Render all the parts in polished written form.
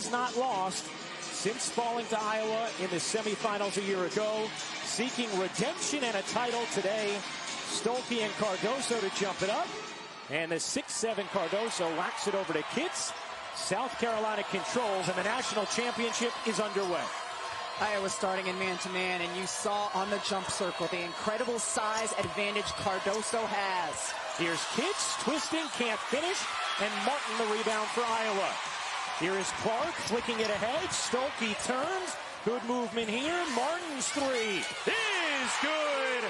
has not lost since falling to Iowa in the semifinals a year ago. Seeking redemption and a title today. Stolke and Cardoso to jump it up. And the 6'7" Cardoso whacks it over to Kitts. South Carolina controls, and the national championship is underway. Iowa starting in man-to-man, and you saw on the jump circle the incredible size advantage Cardoso has. Here's Kitts, twisting, can't finish, and Martin the rebound for Iowa. Here is Clark flicking it ahead. Stolke turns. Good movement here. Martin's three is good.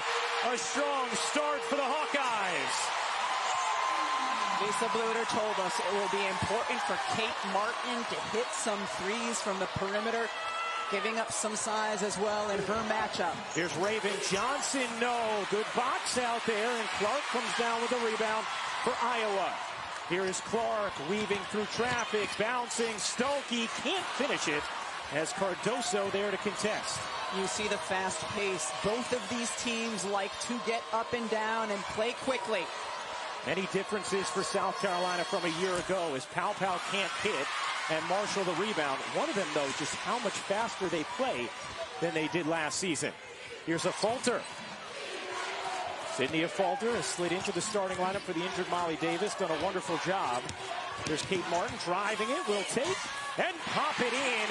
A strong start for the Hawkeyes. Lisa Bluder told us it will be important for Kate Martin to hit some threes from the perimeter, giving up some size as well in her matchup. Here's Raven Johnson. No. Good box out there, and Clark comes down with a rebound for Iowa. Here is Clark weaving through traffic, bouncing. Stolke can't finish it as Cardoso there to contest. You see the fast pace. Both of these teams like to get up and down and play quickly. Many differences for South Carolina from a year ago as Pow can't hit and Marshall the rebound. One of them, though, just how much faster they play than they did last season. Here's a Falter. Sydney Falter has slid into the starting lineup for the injured Molly Davis. Done a wonderful job. There's Kate Martin driving it. Will take and pop it in.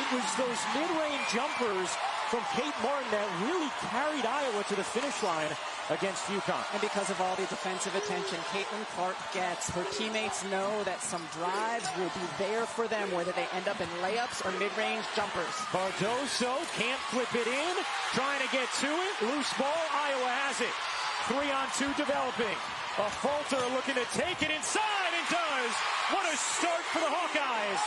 It was those mid-range jumpers from Kate Martin that really carried Iowa to the finish line against UConn. And because of all the defensive attention Caitlin Clark gets, her teammates know that some drives will be there for them, whether they end up in layups or mid-range jumpers. Cardoso can't flip it in. Trying to get to it. Loose ball. Iowa has it. 3-on-2 developing. A Falter looking to take it inside and does. What a start for the Hawkeyes.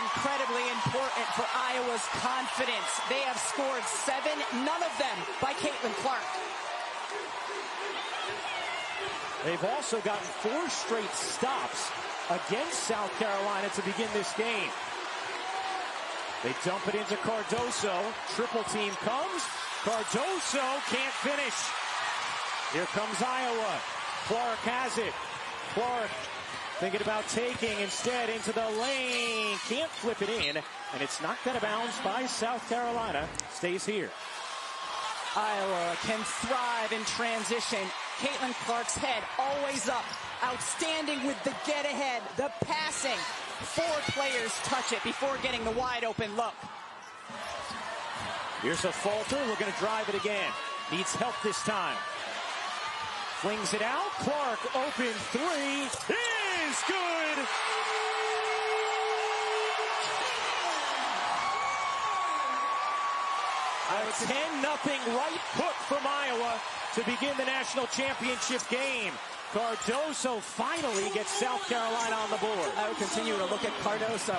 Incredibly important for Iowa's confidence. They have scored 7, none of them by Caitlin Clark. They've also gotten 4 straight stops against South Carolina to begin this game. They dump it into Cardoso. Triple team comes. Cardoso can't finish. Here comes Iowa. Clark has it. Clark thinking about taking, instead into the lane. Can't flip it in, and it's knocked out of bounds by South Carolina. Stays here. Iowa can thrive in transition. Caitlin Clark's head always up. Outstanding with the get ahead, the passing. 4 players touch it before getting the wide open look. Here's a Falter. We're going to drive it again. Needs help this time. Flings it out. Clark open three. Is good. A 10-0 right hook from Iowa to begin the national championship game. Cardoso finally gets South Carolina on the board. I will continue to look at Cardoso.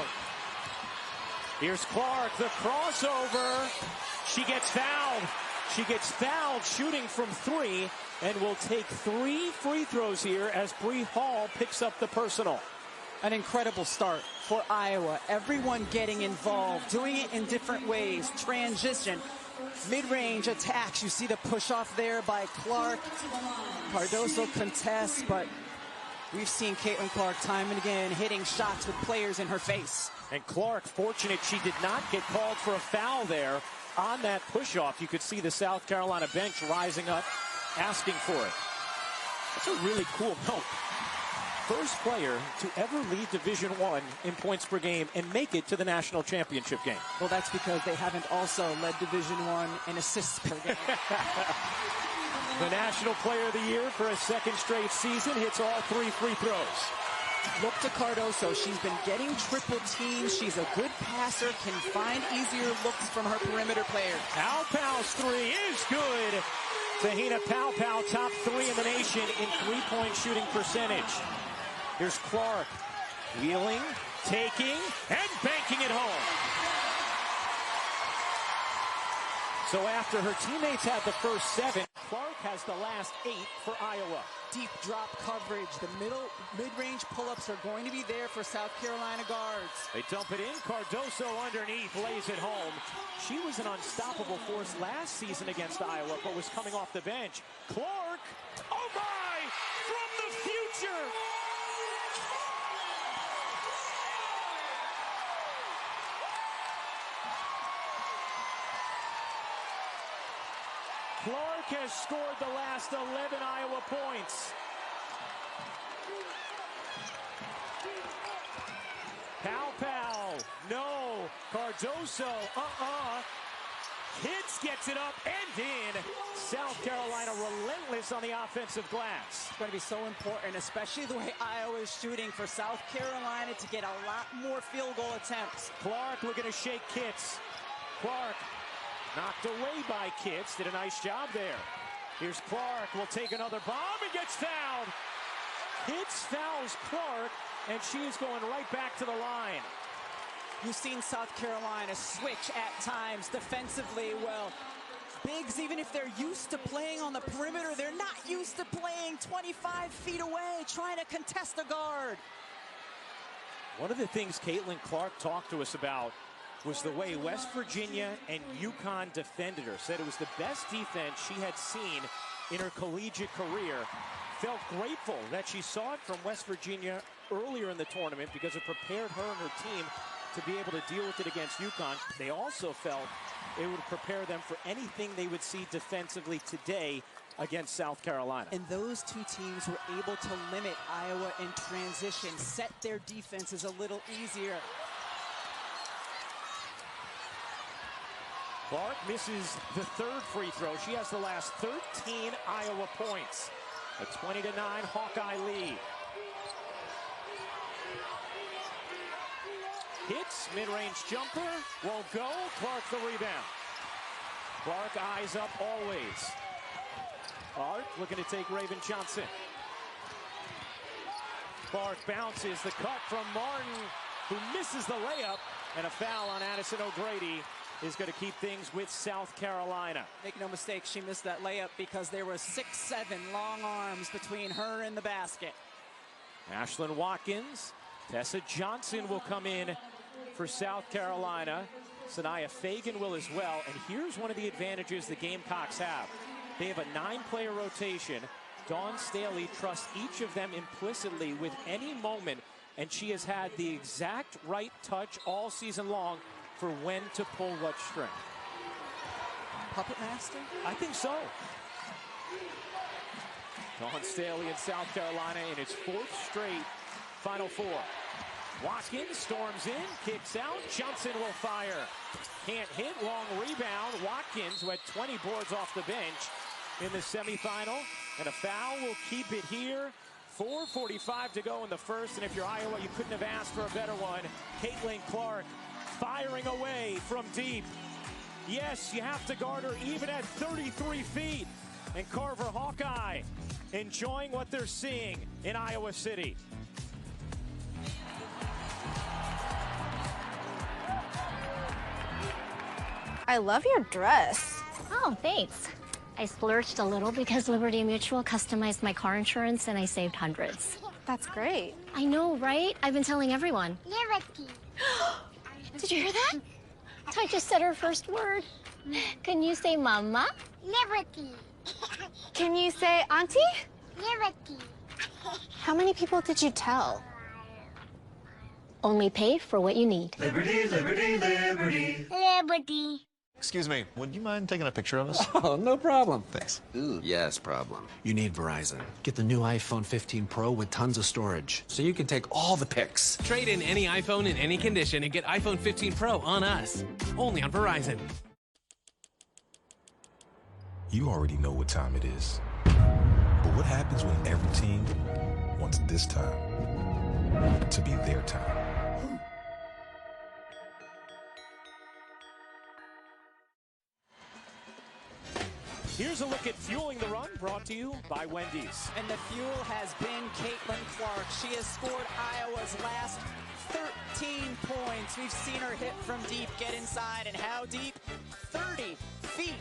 Here's Clark, the crossover. She gets fouled. She gets fouled shooting from 3 and will take 3 free throws here as Bree Hall picks up the personal. An incredible start for Iowa. Everyone getting involved, doing it in different ways. Transition, mid-range attacks. You see the push-off there by Clark. Cardoso contests, but we've seen Caitlin Clark time and again hitting shots with players in her face. And Clark, fortunate she did not get called for a foul there on that push-off. You could see the South Carolina bench rising up, asking for it. That's a really cool note. First player to ever lead Division I in points per game and make it to the national championship game. Well, that's because they haven't also led Division I in assists per game. The National Player of the Year for a second straight season hits all 3 free throws. Look to Cardoso. She's been getting triple teams. She's a good passer, can find easier looks from her perimeter players. Pow's 3 is good. Tahina Pow, top 3 in the nation in three-point shooting percentage. Here's Clark, wheeling, taking, and banking it home. So after her teammates had the first 7, Clark has the last 8 for Iowa. Deep drop coverage. The mid-range pull-ups are going to be there for South Carolina guards. They dump it in. Cardoso underneath, lays it home. She was an unstoppable force last season against Iowa, but was coming off the bench. Clark, oh my, from the future. Clark has scored the last 11 Iowa points. Pow, no. Cardoso, Hits gets it up and in. South Carolina relentless on the offensive glass. It's going to be so important, especially the way Iowa is shooting, for South Carolina to get a lot more field goal attempts. Clark looking to shake Kitts. Clark knocked away by Kitts. Did a nice job there. Here's Clark. Will take another bomb and gets fouled. Kitts fouls Clark, and she is going right back to the line. You've seen South Carolina switch at times defensively. Well, bigs, even if they're used to playing on the perimeter, they're not used to playing 25 feet away, trying to contest a guard. One of the things Caitlin Clark talked to us about was the way West Virginia and UConn defended her. Said it was the best defense she had seen in her collegiate career. Felt grateful that she saw it from West Virginia earlier in the tournament because it prepared her and her team to be able to deal with it against UConn. They also felt it would prepare them for anything they would see defensively today against South Carolina. And those two teams were able to limit Iowa in transition, set their defenses a little easier. Clark misses the third free throw. She has the last 13 Iowa points. A 20-9 Hawkeye lead. Hits, mid-range jumper, won't go. Clark the rebound. Clark eyes up always. Clark looking to take Raven Johnson. Clark bounces, the cut from Martin, who misses the layup, and a foul on Addison O'Grady is going to keep things with South Carolina. Make no mistake, she missed that layup because there were 6-7 long arms between her and the basket. Ashlyn Watkins, Tessa Johnson will come in for South Carolina. Sanaya Fagan will as well. And here's one of the advantages the Gamecocks have. They have a 9-player rotation. Dawn Staley trusts each of them implicitly with any moment, and she has had the exact right touch all season long for when to pull what string. Puppet master? I think so. Dawn Staley in South Carolina in its 4th straight Final Four. Watkins storms in, kicks out. Johnson will fire. Can't hit, long rebound. Watkins, who had 20 boards off the bench in the semifinal. And a foul will keep it here. 4:45 to go in the first. And if you're Iowa, you couldn't have asked for a better one. Caitlin Clark firing away from deep. Yes, you have to guard her even at 33 feet. And Carver Hawkeye enjoying what they're seeing in Iowa City. I love your dress. Oh, thanks. I splurged a little because Liberty Mutual customized my car insurance and I saved hundreds. That's great. I know, right? I've been telling everyone. Liberty. Did you hear that? I just said her first word. Can you say mama? Liberty. Can you say auntie? Liberty. How many people did you tell? Only pay for what you need. Liberty, liberty, liberty. Liberty. Excuse me, would you mind taking a picture of us? Oh, no problem. Thanks. Ooh, yes, problem. You need Verizon. Get the new iPhone 15 Pro with tons of storage, so you can take all the pics. Trade in any iPhone in any condition and get iPhone 15 Pro on us. Only on Verizon. You already know what time it is. But what happens when every team wants this time to be their time? Here's a look at Fueling the Run, brought to you by Wendy's. And the fuel has been Caitlin Clark. She has scored Iowa's last 13 points. We've seen her hit from deep, get inside, and how deep? 30 feet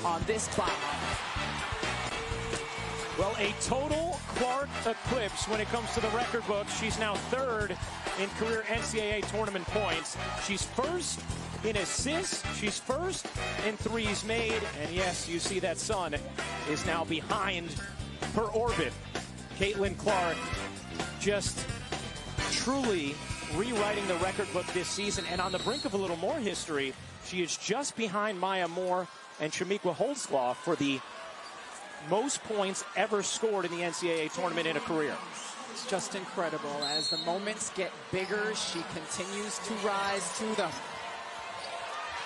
on this clock. Well, a total Clark eclipse when it comes to the record books. She's now 3rd in career NCAA tournament points. She's 1st in assists. She's 1st in threes made. And yes, you see that sun is now behind her orbit. Caitlin Clark just truly rewriting the record book this season. And on the brink of a little more history, she is just behind Maya Moore and Chamiqua Holtzclaw for the most points ever scored in the NCAA tournament in a career. It's just incredible. As the moments get bigger, she continues to rise to them.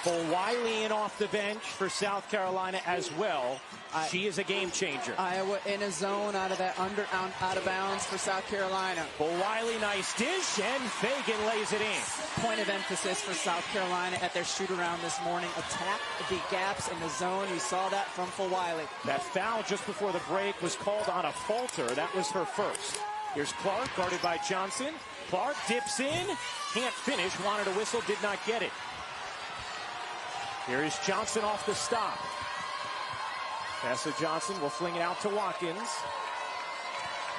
Full Wiley in off the bench for South Carolina as well. She is a game changer. Iowa in a zone out of that out of bounds for South Carolina. Full Wiley, nice dish, and Fagan lays it in. Point of emphasis for South Carolina at their shoot-around this morning. Attack the gaps in the zone. You saw that from Full Wiley. That foul just before the break was called on a falter. That was her first. Here's Clark, guarded by Johnson. Clark dips in, can't finish, wanted a whistle, did not get it. Here is Johnson off the stop. Tessa Johnson will fling it out to Watkins.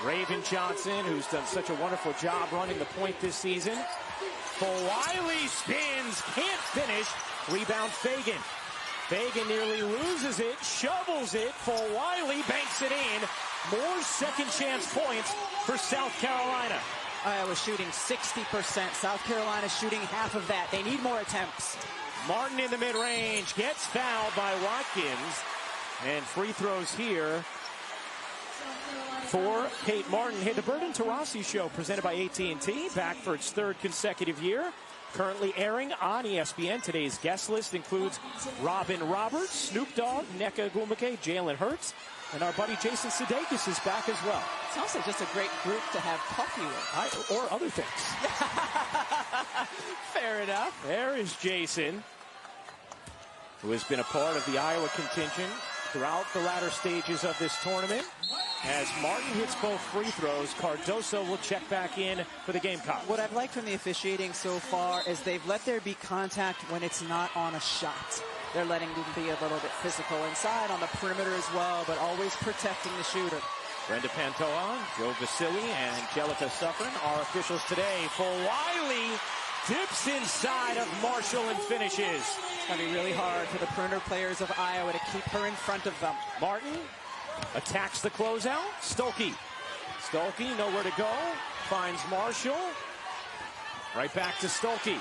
Raven Johnson, who's done such a wonderful job running the point this season. Full Wiley spins, can't finish. Rebound Fagan. Fagan nearly loses it, shovels it. Full Wiley banks it in. More second chance points for South Carolina. Iowa shooting 60%. South Carolina shooting half of that. They need more attempts. Martin in the mid-range gets fouled by Watkins. And free throws here for Kate Martin. Hey, the Bird and Taurasi Show presented by AT&T, back for its third consecutive year. Currently airing on ESPN. Today's guest list includes Robin Roberts, Snoop Dogg, Nneka Ogwumike, Jalen Hurts, and our buddy Jason Sudeikis is back as well. Sounds like just a great group to have coffee with. Or other things. Fair enough. There is Jason, who has been a part of the Iowa contingent throughout the latter stages of this tournament. As Martin hits both free throws, Cardoso will check back in for the Gamecocks. What I've liked from the officiating so far is they've let there be contact when it's not on a shot. They're letting them be a little bit physical inside on the perimeter as well, but always protecting the shooter. Brenda Pantoja, Joe Vasili, and Angelica Suffren are officials today. Full Wiley dips inside of Marshall and finishes. It's going to be really hard for the perimeter players of Iowa to keep her in front of them. Martin attacks the closeout. Stolke nowhere to go. Finds Marshall. Right back to Stolke.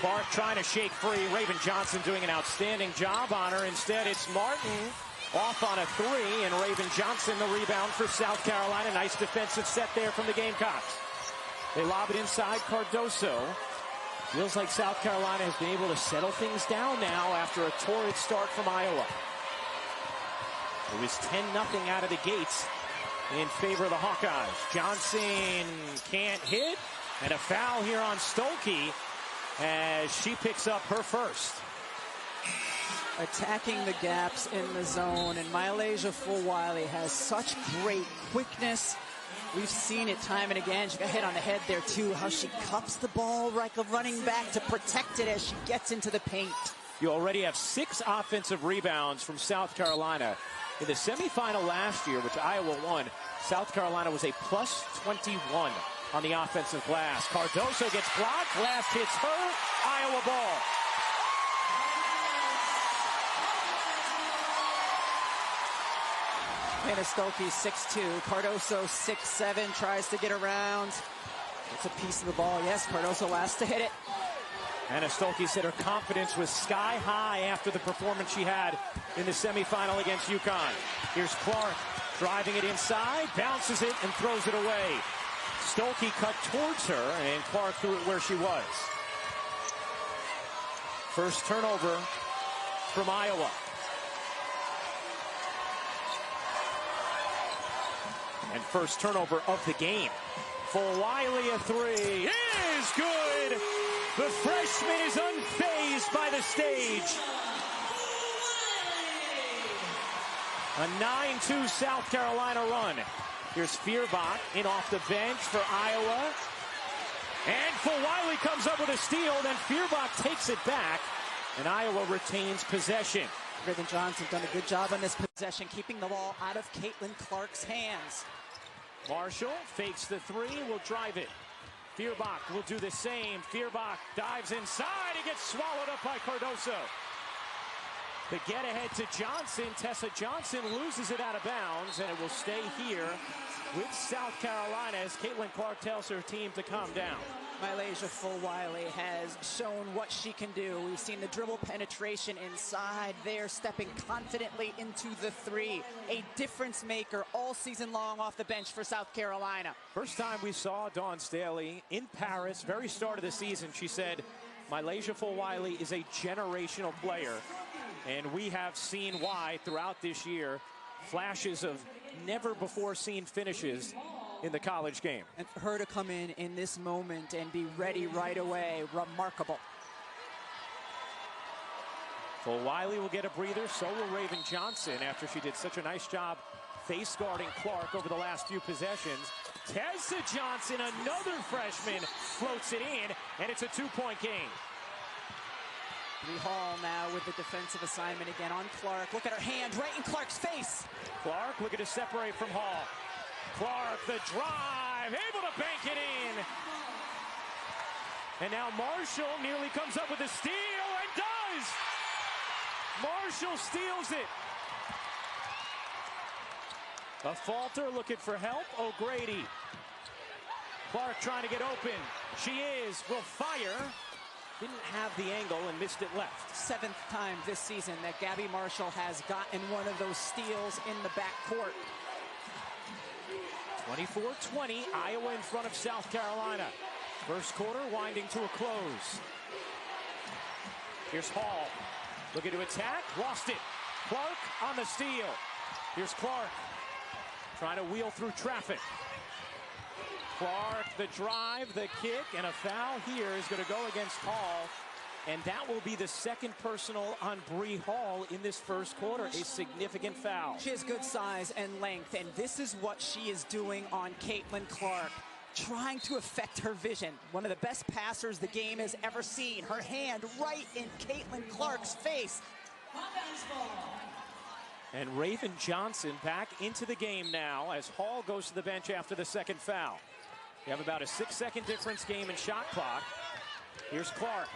Clark trying to shake free. Raven Johnson doing an outstanding job on her. Instead, it's Martin off on a three, and Raven Johnson the rebound for South Carolina. Nice defensive set there from the Gamecocks. They lob it inside Cardoso. Feels like South Carolina has been able to settle things down now after a torrid start from Iowa. It was 10-0 out of the gates in favor of the Hawkeyes. Johnson can't hit, and a foul here on Stolke as she picks up her first. Attacking the gaps in the zone, and Mylasia Full Wiley has such great quickness. We've seen it time and again. She got hit on the head there too, how she cups the ball like a running back to protect it as she gets into the paint. You already have 6 offensive rebounds from South Carolina. In the semifinal last year, which Iowa won, South Carolina was a plus 21 on the offensive glass. Cardoso gets blocked, glass hits her, Iowa ball. Hannah Stolke 6'2", Cardoso 6'7", tries to get around. It's a piece of the ball. Yes, Cardoso last to hit it. Hannah Stolke said her confidence was sky high after the performance she had in the semifinal against UConn. Here's Clark driving it inside, bounces it, and throws it away. Stolke cut towards her, and Clark threw it where she was. First turnover from Iowa. And first turnover of the game. Full Wiley a three is good. The freshman is unfazed by the stage. A 9-2 South Carolina run. Here's Feuerbach in off the bench for Iowa. And Full Wiley comes up with a steal, then Feuerbach takes it back, and Iowa retains possession. Raven Johnson done a good job on this possession, keeping the ball out of Caitlin Clark's hands. Marshall fakes the three, will drive it. Feuerbach will do the same. Feuerbach dives inside. He gets swallowed up by Cardoso. The get ahead to Johnson. Tessa Johnson loses it out of bounds, and it will stay here with South Carolina as Caitlin Clark tells her team to calm down. Malaysia Fulwiley has shown what she can do. We've seen the dribble penetration inside there, stepping confidently into the three. A difference maker all season long off the bench for South Carolina. First time we saw Dawn Staley in Paris, very start of the season, she said, Malaysia Fulwiley is a generational player, and we have seen why throughout this year. Flashes of never-before-seen finishes in the college game. And for her to come in this moment and be ready right away, remarkable. Fulwiley will get a breather, so will Raven Johnson after she did such a nice job face guarding Clark over the last few possessions. Tessa Johnson, another freshman, floats it in, and it's a two-point game. Bree Hall now with the defensive assignment again on Clark. Look at her hand right in Clark's face. Clark looking to separate from Hall. Clark, the drive, able to bank it in. And now Marshall nearly comes up with a steal and does. Marshall steals it. A falter looking for help. O'Grady. Clark trying to get open. She will fire. Didn't have the angle and missed it left. 7th time this season that Gabby Marshall has gotten one of those steals in the backcourt. 24-20, Iowa in front of South Carolina. First quarter winding to a close. Here's Hall, looking to attack, lost it. Clark on the steal. Here's Clark, trying to wheel through traffic. Clark, the drive, the kick, and a foul here is going to go against Hall. And that will be the second personal on Bree Hall in this first quarter, a significant foul. She has good size and length, and this is what she is doing on Caitlin Clark, trying to affect her vision. One of the best passers the game has ever seen. Her hand right in Caitlin Clark's face. And Raven Johnson back into the game now as Hall goes to the bench after the second foul. You have about a 6-second difference game in shot clock. Here's Clark.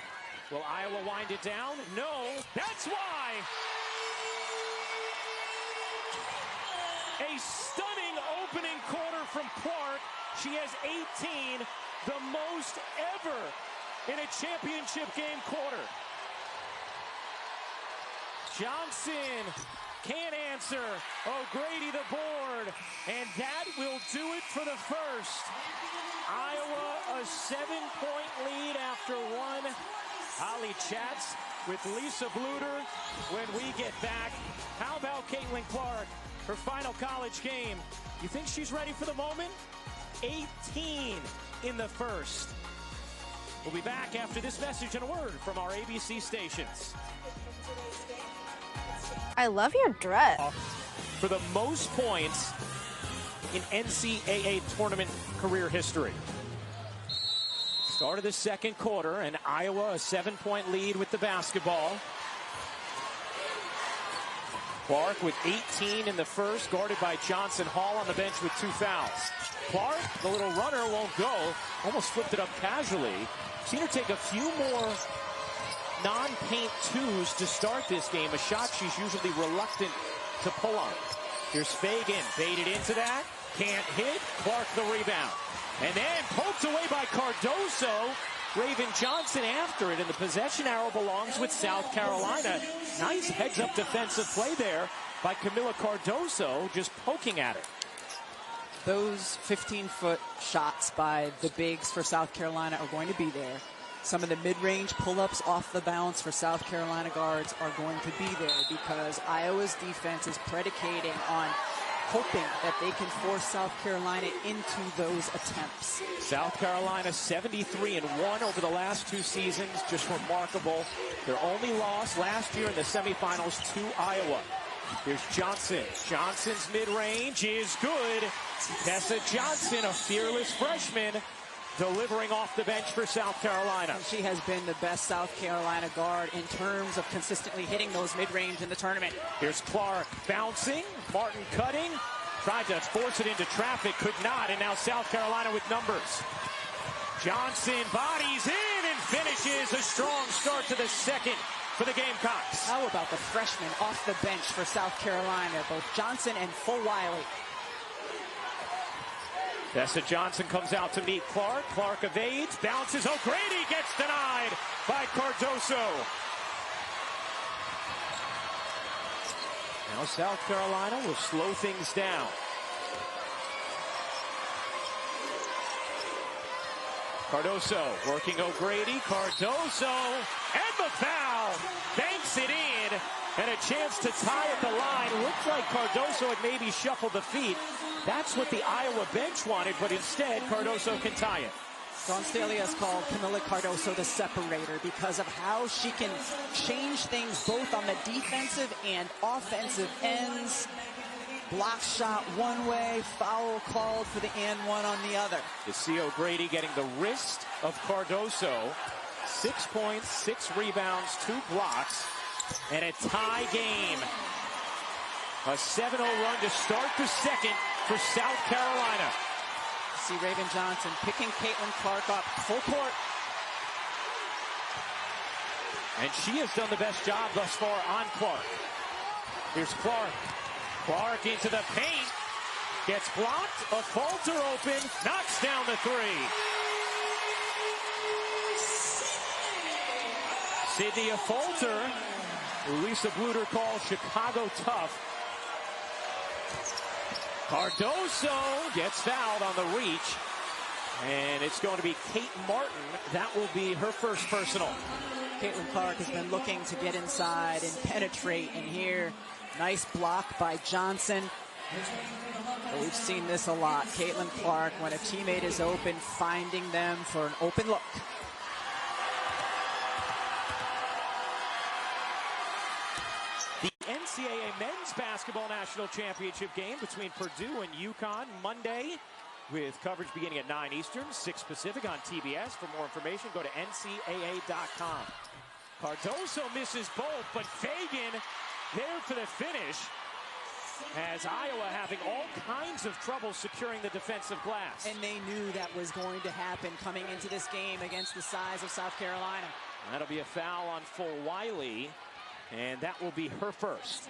Will Iowa wind it down? No. That's why. A stunning opening quarter from Clark. She has 18, the most ever in a championship game quarter. Johnson can't answer. O'Grady the board. And that will do it for the first. Iowa a 7-point lead after one. Holly chats with Lisa Bluter when we get back. How about Caitlin Clark, her final college game? You think she's ready for the moment? 18 in the first. We'll be back after this message and a word from our ABC stations. I love your dress. For the most points in NCAA tournament career history. Start of the second quarter, and Iowa a 7-point lead with the basketball. Clark with 18 in the first, guarded by Johnson. Hall on the bench with 2 fouls. Clark, the little runner, won't go. Almost flipped it up casually. Seen her take a few more non-paint twos to start this game, a shot she's usually reluctant to pull on. Here's Fagan, baited into that, can't hit, Clark the rebound. And then poked away by Cardoso. Raven Johnson after it, and the possession arrow belongs with South Carolina. Nice heads-up defensive play there by Kamilla Cardoso, just poking at it. Those 15-foot shots by the bigs for South Carolina are going to be there. Some of the mid-range pull-ups off the bounce for South Carolina guards are going to be there because Iowa's defense is predicating on hoping that they can force South Carolina into those attempts. South Carolina 73-1 over the last 2 seasons. Just remarkable. Their only loss last year in the semifinals to Iowa. Here's Johnson. Johnson's mid-range is good. Tessa Johnson, a fearless freshman, delivering off the bench for South Carolina. And she has been the best South Carolina guard in terms of consistently hitting those mid-range in the tournament. Here's Clark bouncing, Martin cutting, tried to force it into traffic, could not, and now South Carolina with numbers. Johnson bodies in and finishes. A strong start to the second for the Gamecocks. How about the freshmen off the bench for South Carolina, both Johnson and Fulwiley? Tessa Johnson comes out to meet Clark. Clark evades, bounces. O'Grady gets denied by Cardoso. Now South Carolina will slow things down. Cardoso working O'Grady. Cardoso and the foul. Banks it in. And a chance to tie at the line. Looked like Cardoso had maybe shuffled the feet. That's what the Iowa bench wanted, but instead Cardoso can tie it. Don Staley has called Kamilla Cardoso the separator because of how she can change things both on the defensive and offensive ends. Block shot one way, foul called for the and one on the other. You see O'Grady getting the wrist of Cardoso. 6 points, 6 rebounds, 2 blocks, and a tie game. A 7-0 run to start the second for South Carolina. See Raven Johnson picking Caitlin Clark up full court. And she has done the best job thus far on Clark. Here's Clark. Clark into the paint. Gets blocked. A Falter open. Knocks down the 3. Sydney Falter. Lisa Bluter calls Chicago tough. Cardoso gets fouled on the reach. And it's going to be Kate Martin. That will be her first personal. Caitlin Clark has been looking to get inside and penetrate. And here, nice block by Johnson. But we've seen this a lot. Caitlin Clark, when a teammate is open, finding them for an open look. The NCAA Men's Basketball National Championship game between Purdue and UConn Monday, with coverage beginning at 9 Eastern, 6 Pacific on TBS. For more information, go to ncaa.com. Cardoso misses both, but Fagan there for the finish, as Iowa having all kinds of trouble securing the defensive glass. And they knew that was going to happen coming into this game against the size of South Carolina. That'll be a foul on Fulwiley, and that will be her first.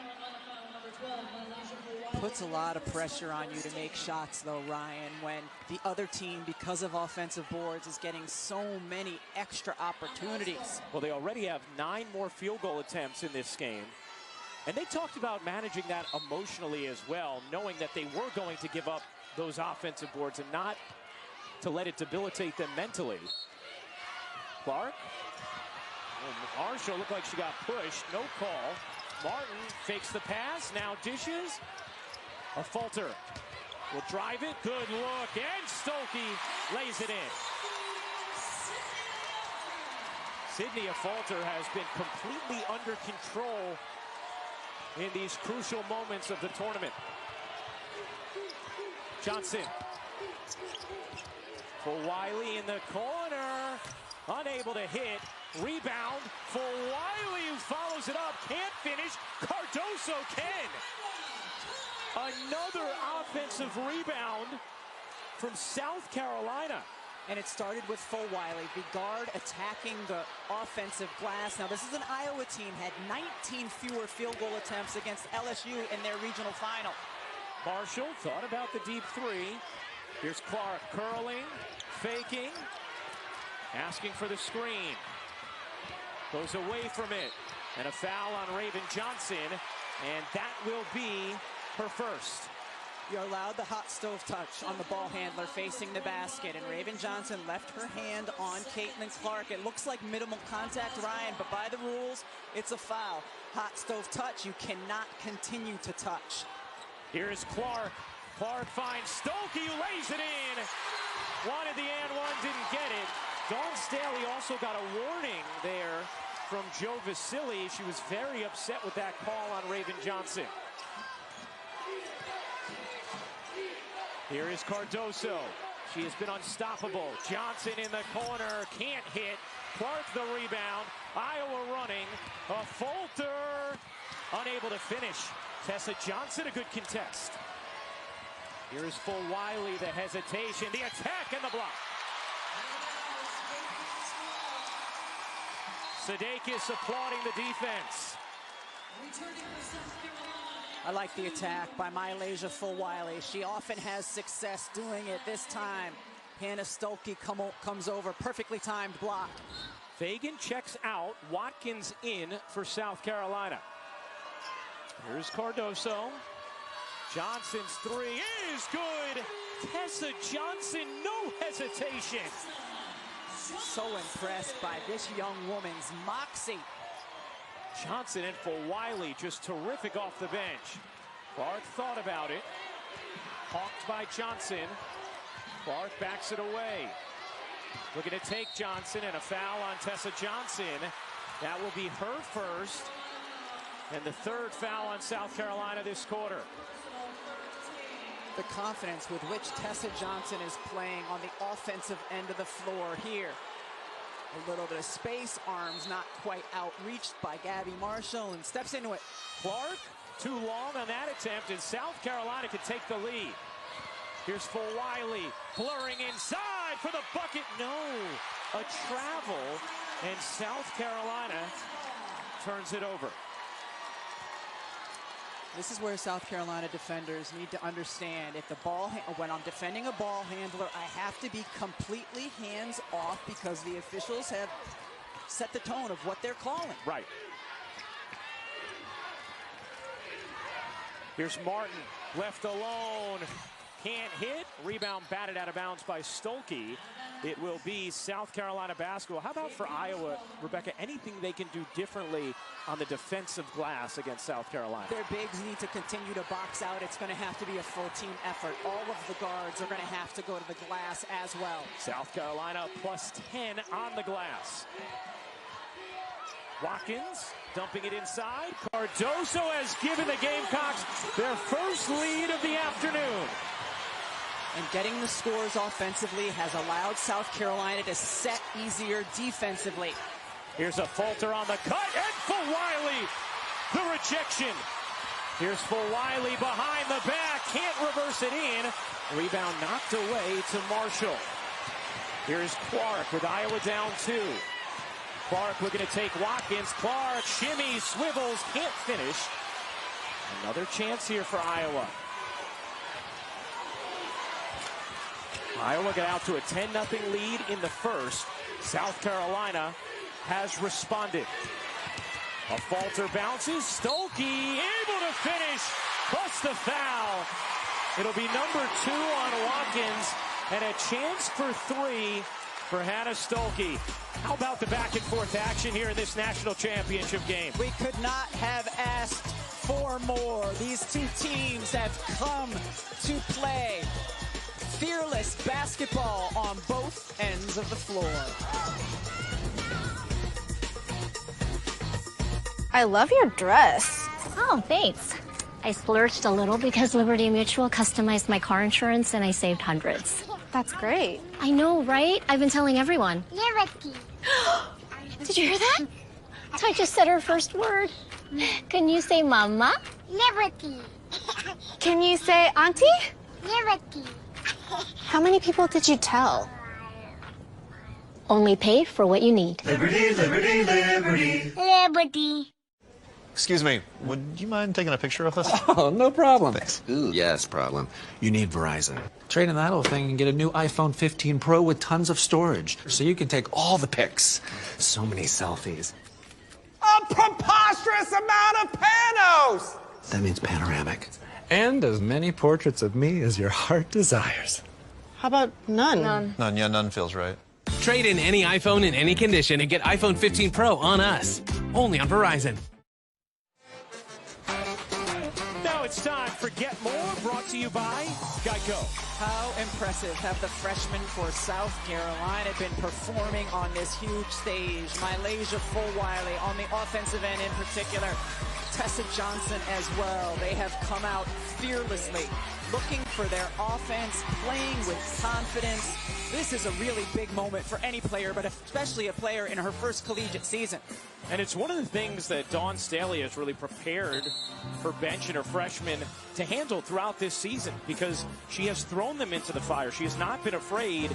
Puts a lot of pressure on you to make shots, though, Ryan, when the other team, because of offensive boards, is getting so many extra opportunities. Well, they already have 9 more field goal attempts in this game. And they talked about managing that emotionally as well, knowing that they were going to give up those offensive boards and not to let it debilitate them mentally. Clark. Oh, Marshall looked like she got pushed. No call. Martin fakes the pass. Now dishes. A Falter will drive it. Good look. And Stolke lays it in. Sydney Falter has been completely under control in these crucial moments of the tournament. Johnson. Fulwiley in the corner. Unable to hit. Rebound. Fulwiley, who follows it up. Can't finish. Cardoso can. Another offensive rebound from South Carolina. And it started with Fulwiley, the guard attacking the offensive glass. Now, this is an Iowa team, had 19 fewer field goal attempts against LSU in their regional final. Marshall thought about the deep 3. Here's Clark curling, faking, asking for the screen. Goes away from it. And a foul on Raven Johnson, and that will be her first. You're allowed the hot stove touch on the ball handler facing the basket, and Raven Johnson left her hand on Caitlin Clark. It looks like minimal contact, Ryan, but by the rules, it's a foul. Hot stove touch, you cannot continue to touch. Here's Clark. Clark finds Stolke, who lays it in. Wanted the and one, didn't get it. Dawn Staley also got a warning there from Joe Vasili. She was very upset with that call on Raven Johnson. Here is Cardoso. She has been unstoppable. Johnson in the corner, can't hit. Clark the rebound. Iowa running. A Falter, unable to finish. Tessa Johnson, a good contest. Here's Fulwiley, the hesitation, the attack, and the block. Sudeikis applauding the defense. I like the attack by Malaysia Fulwiley. She often has success doing it. This time, Hannah Stuelke comes over. Perfectly timed block. Fagan checks out. Watkins in for South Carolina. Here's Cardoso. Johnson's three is good. Tessa Johnson, no hesitation. So impressed by this young woman's moxie. Johnson in for Wiley, just terrific off the bench. Clark thought about it. Hawked by Johnson. Clark backs it away. Looking to take Johnson, and a foul on Tessa Johnson. That will be her first, and the third foul on South Carolina this quarter. The confidence with which Tessa Johnson is playing on the offensive end of the floor here. A little bit of space, arms not quite outreached by Gabby Marshall, and steps into it. Clark, too long on that attempt, and South Carolina could take the lead. Here's Fulwiley, blurring inside for the bucket. No, a travel, and South Carolina turns it over. This is where South Carolina defenders need to understand, if the ball, when I'm defending a ball handler, I have to be completely hands off because the officials have set the tone of what they're calling. Right. Here's Martin, left alone. Can't hit. Rebound batted out of bounds by Stuelke. It will be South Carolina basketball. How about for Iowa, Rebecca? Anything they can do differently on the defensive glass against South Carolina? Their bigs need to continue to box out. It's going to have to be a full team effort. All of the guards are going to have to go to the glass as well. South Carolina plus 10 on the glass. Watkins dumping it inside. Cardoso has given the Gamecocks their first lead of the afternoon. And getting the scores offensively has allowed South Carolina to set easier defensively. Here's a Falter on the cut, and Fulwiley, the rejection. Here's Fulwiley behind the back, can't reverse it in. Rebound knocked away to Marshall. Here's Clark with Iowa down 2. Clark looking to take Watkins. Clark, shimmy, swivels, can't finish. Another chance here for Iowa. Iowa got out to a 10-0 lead in the first. South Carolina has responded. A Falter bounces. Stuelke able to finish. Plus the foul. It'll be number 2 on Watkins. And a chance for 3 for Hannah Stuelke. How about the back and forth action here in this national championship game? We could not have asked for more. These two teams have come to play fearless basketball on both ends of the floor. I love your dress. Oh, thanks. I splurged a little because Liberty Mutual customized my car insurance and I saved hundreds. That's great. I know, right? I've been telling everyone. Liberty. Did you hear that? I just said her first word. Can you say mama? Liberty. Can you say auntie? Liberty. How many people did you tell? Only pay for what you need. Liberty, liberty, liberty. Liberty. Excuse me, would you mind taking a picture of us? Oh, no problem. Thanks. Ooh, yes, problem. You need Verizon. Trade in that old thing and get a new iPhone 15 Pro with tons of storage. So you can take all the pics. So many selfies. A preposterous amount of panos! That means panoramic. And as many portraits of me as your heart desires. How about none? None, yeah, none feels right. Trade in any iPhone in any condition and get iPhone 15 Pro on us. Only on Verizon. Now it's time for Get More, brought to you by Geico. How impressive have the freshmen for South Carolina been performing on this huge stage? Malaysia Fulwiley on the offensive end in particular. Tessa Johnson as well. They have come out fearlessly, looking for their offense, playing with confidence. This is a really big moment for any player, but especially a player in her first collegiate season. And it's one of the things that Dawn Staley has really prepared her bench and her freshmen to handle throughout this season, because she has thrown them into the fire. She has not been afraid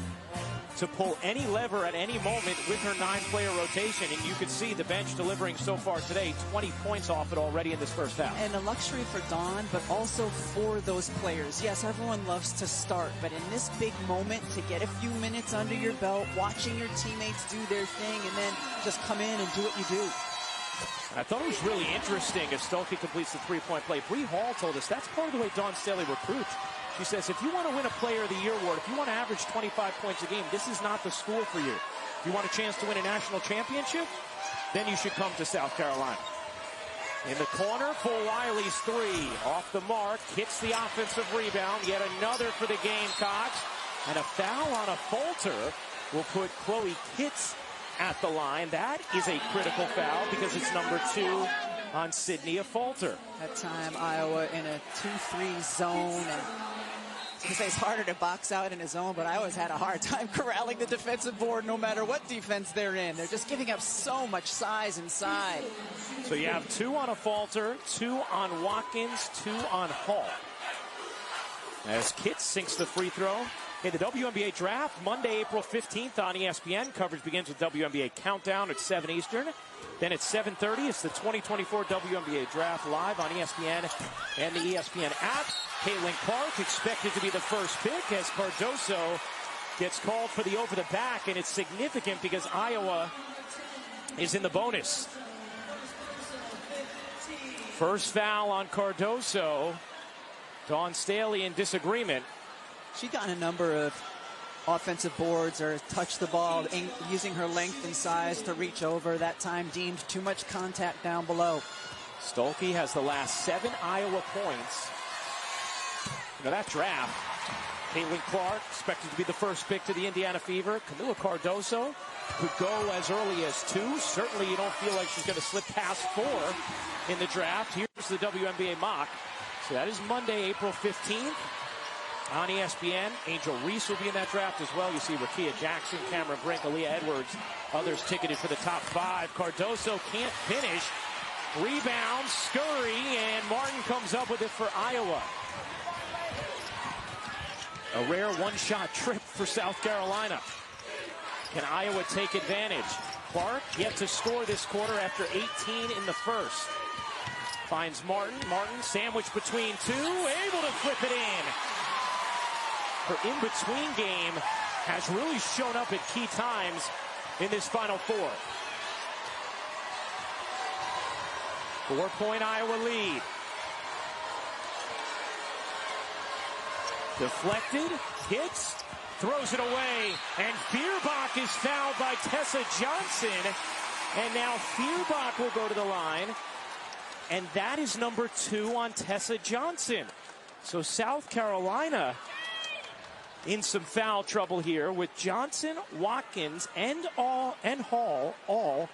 to pull any lever at any moment with her 9-player rotation. And you can see the bench delivering so far today, 20 points off it already in this first half. And a luxury for Dawn, but also for those players. Yes, everyone loves to start, but in this big moment, to get a few minutes under your belt, watching your teammates do their thing, and then just come in and do what you do. I thought it was really interesting as Stolke completes the three-point play. Bree Hall told us that's part of the way Dawn Staley recruits. She says, if you want to win a Player of the Year award, if you want to average 25 points a game, this is not the school for you. If you want a chance to win a national championship, then you should come to South Carolina. In the corner, Wiley's three. Off the mark, hits the offensive rebound. Yet another for the Gamecocks. And a foul on a falter will put Chloe Kitts at the line. That is a critical foul because it's number 2 on Sydney, a falter. That time, Iowa in a 2-3 zone. And it's harder to box out in a zone, but I always had a hard time corralling the defensive board no matter what defense they're in. They're just giving up so much size inside. So you have 2 on a falter, 2 on Watkins, 2 on Hall. As Kitts sinks the free throw. In the WNBA draft, Monday, April 15th on ESPN. Coverage begins with WNBA Countdown at 7 Eastern. Then at 7:30, it's the 2024 WNBA Draft live on ESPN and the ESPN app. Caitlin Clark expected to be the first pick as Cardoso gets called for the over the back, and it's significant because Iowa is in the bonus. First foul on Cardoso. Dawn Staley in disagreement. She got a number of offensive boards or touched the ball, using her length and size to reach over. That time deemed too much contact down below. Stolke has the last 7 Iowa points. That draft, Caitlin Clark expected to be the first pick to the Indiana Fever. Kamilla Cardoso could go as early as 2. Certainly you don't feel like she's going to slip past 4 in the draft. Here's the WNBA mock. So that is Monday, April 15th. On ESPN, Angel Reese will be in that draft as well. You see Rakia Jackson, Cameron Brink, Aaliyah Edwards, others ticketed for the top 5. Cardoso can't finish. Rebound, scurry, and Martin comes up with it for Iowa. A rare one-shot trip for South Carolina. Can Iowa take advantage? Clark yet to score this quarter after 18 in the first. Finds Martin. Martin sandwiched between 2, able to flip it in. Her in-between game has really shown up at key times in this Final Four. 4-point Iowa lead. Deflected, hits, throws it away, and Feuerbach is fouled by Tessa Johnson. And now Feuerbach will go to the line, and that is number 2 on Tessa Johnson. So South Carolina in some foul trouble here with Johnson, Watkins, and Hall all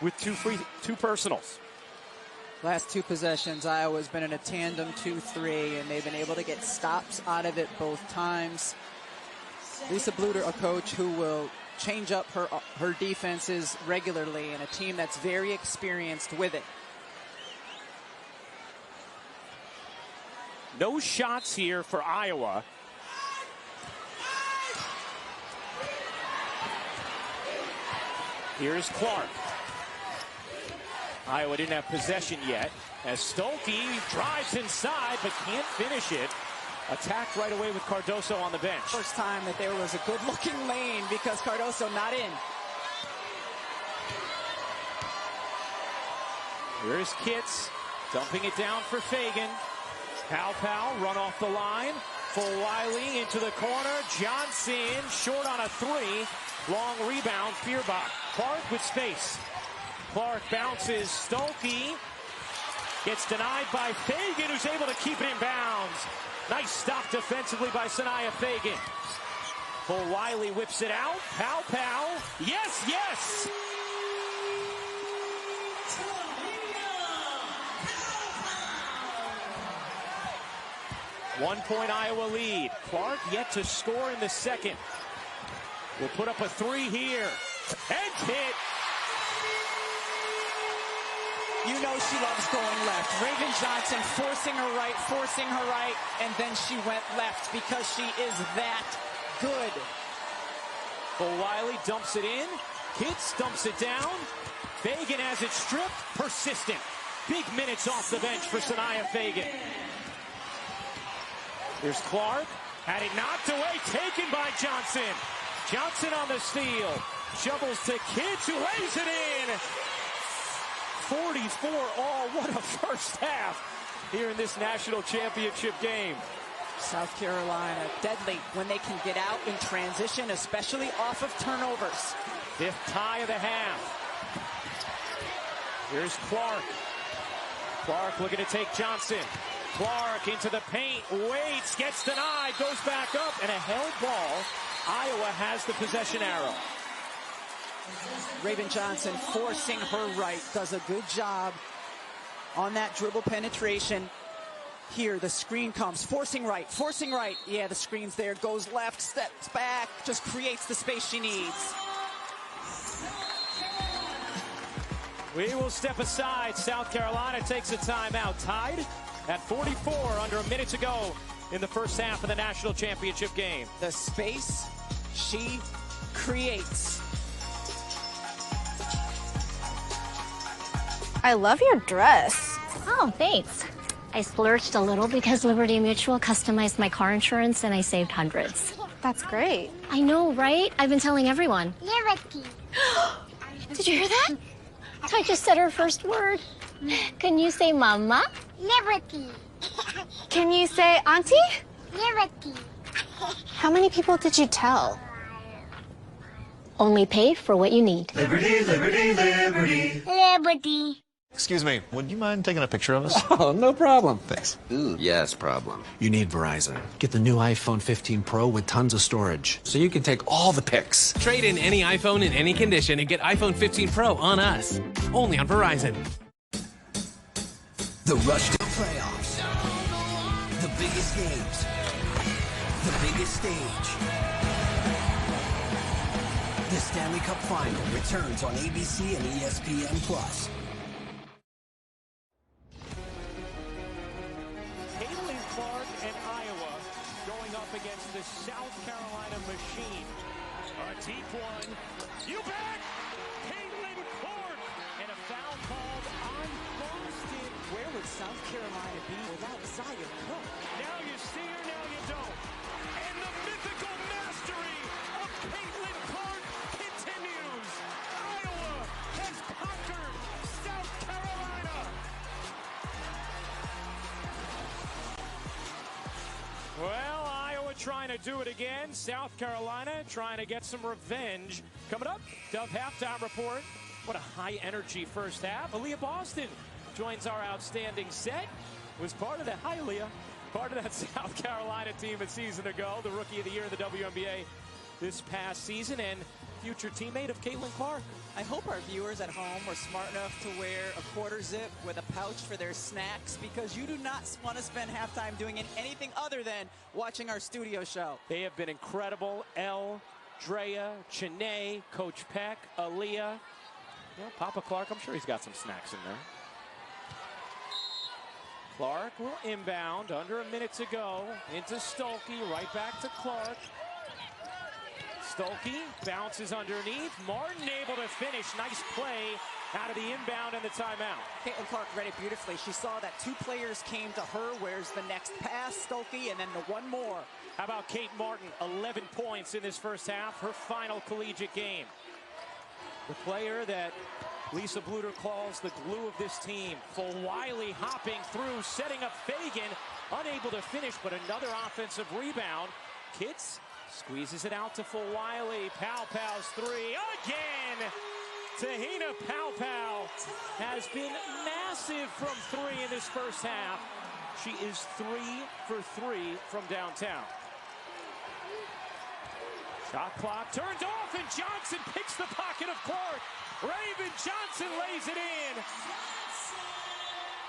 with 2 personals. Last 2 possessions, Iowa's been in a tandem 2-3, and they've been able to get stops out of it both times. Lisa Bluter, a coach who will change up her defenses regularly, and a team that's very experienced with it. No shots here for Iowa. Here's Clark. Iowa didn't have possession yet as Stolke drives inside but can't finish it. Attacked right away with Cardoso on the bench. First time that there was a good-looking lane because Cardoso not in. Here's Kitts dumping it down for Fagan. Pow run off the line. For Wiley into the corner. Johnson short on a 3. Long rebound. Feuerbach. Clark with space. Clark bounces. Stolke gets denied by Fagan, who's able to keep it in bounds. Nice stop defensively by Sanaya Fagan. For Wiley whips it out. Pow. Yes. 1-point Iowa lead. Clark yet to score in the second. Will put up a 3 here. And hit. You know she loves going left. Raven Johnson forcing her right, and then she went left because she is that good. Wiley dumps it in. Kitts dumps it down. Fagan has it stripped. Persistent. Big minutes off the bench for Sanaya Fagan. Here's Clark. Had it knocked away. Taken by Johnson. Johnson on the steal. Shovels to Kitts, who lays it in. 44 all. What a first half here in this national championship game. South Carolina, deadly when they can get out in transition, especially off of turnovers. Fifth tie of the half. Here's Clark. Clark looking to take Johnson. Clark into the paint, waits, gets denied, goes back up, and a held ball. Iowa has the possession arrow. Raven Johnson forcing her right, does a good job on that dribble penetration. Here, the screen comes, forcing right. Yeah, the screen's there, goes left, steps back, just creates the space she needs. We will step aside. South Carolina takes a timeout, tied at 44, under a minute to go in the first half of the national championship game. The space she creates. I love your dress. Oh, thanks. I splurged a little because Liberty Mutual customized my car insurance and I saved hundreds. That's great. I know, right? I've been telling everyone. Liberty. Did you hear that? I just said her first word. Can you say mama? Liberty. Can you say auntie? Liberty. How many people did you tell? Only pay for what you need. Liberty, liberty, liberty. Liberty. Excuse me, would you mind taking a picture of us? Oh, no problem. Thanks. Yes, problem. You need Verizon. Get the new iPhone 15 Pro with tons of storage, so you can take all the pics. Trade in any iPhone in any condition and get iPhone 15 Pro on us. Only on Verizon. The rush to playoffs. The biggest games. The biggest stage. The Stanley Cup Final returns on ABC and ESPN+. Caitlin Clark and Iowa going up against the South Carolina machine. A deep one. You bet! Caitlin Clark! And a foul called on Boston. Where would South Carolina be without Zion Cook? Now you see her, now you don't. And the mythical mastery of Caitlin Clark continues. Iowa has conquered South Carolina. Well, Iowa trying to do it again. South Carolina trying to get some revenge. Coming up, Dove Halftime Report. What a high-energy first half. Aaliyah Boston joins our outstanding set. Was part of that, hi Aaliyah, part of that South Carolina team a season ago. The Rookie of the Year in the WNBA this past season and future teammate of Caitlin Clark. I hope our viewers at home were smart enough to wear a quarter zip with a pouch for their snacks, because you do not want to spend halftime doing anything other than watching our studio show. They have been incredible. Elle, Drea, Chanae, Coach Peck, Aaliyah. You know, Papa Clark, I'm sure he's got some snacks in there. Clark will inbound, under a minute to go, into Stolke, right back to Clark. Stolke bounces underneath. Martin able to finish. Nice play out of the inbound and the timeout. Caitlin Clark read it beautifully. She saw that two players came to her. Where's the next pass? Stolke, and then the one more. How about Kate Martin? 11 points in this first half, her final collegiate game. The player that Lisa Bluter calls the glue of this team. Full Wiley hopping through, setting up Fagan. Unable to finish, but another offensive rebound. Kitts squeezes it out to Full Wiley. Powpow's three again. Tahina Powpow has been massive from three in this first half. She is 3 for 3 from downtown. Shot clock turned off, and Johnson picks the pocket of Clark. Raven Johnson lays it in.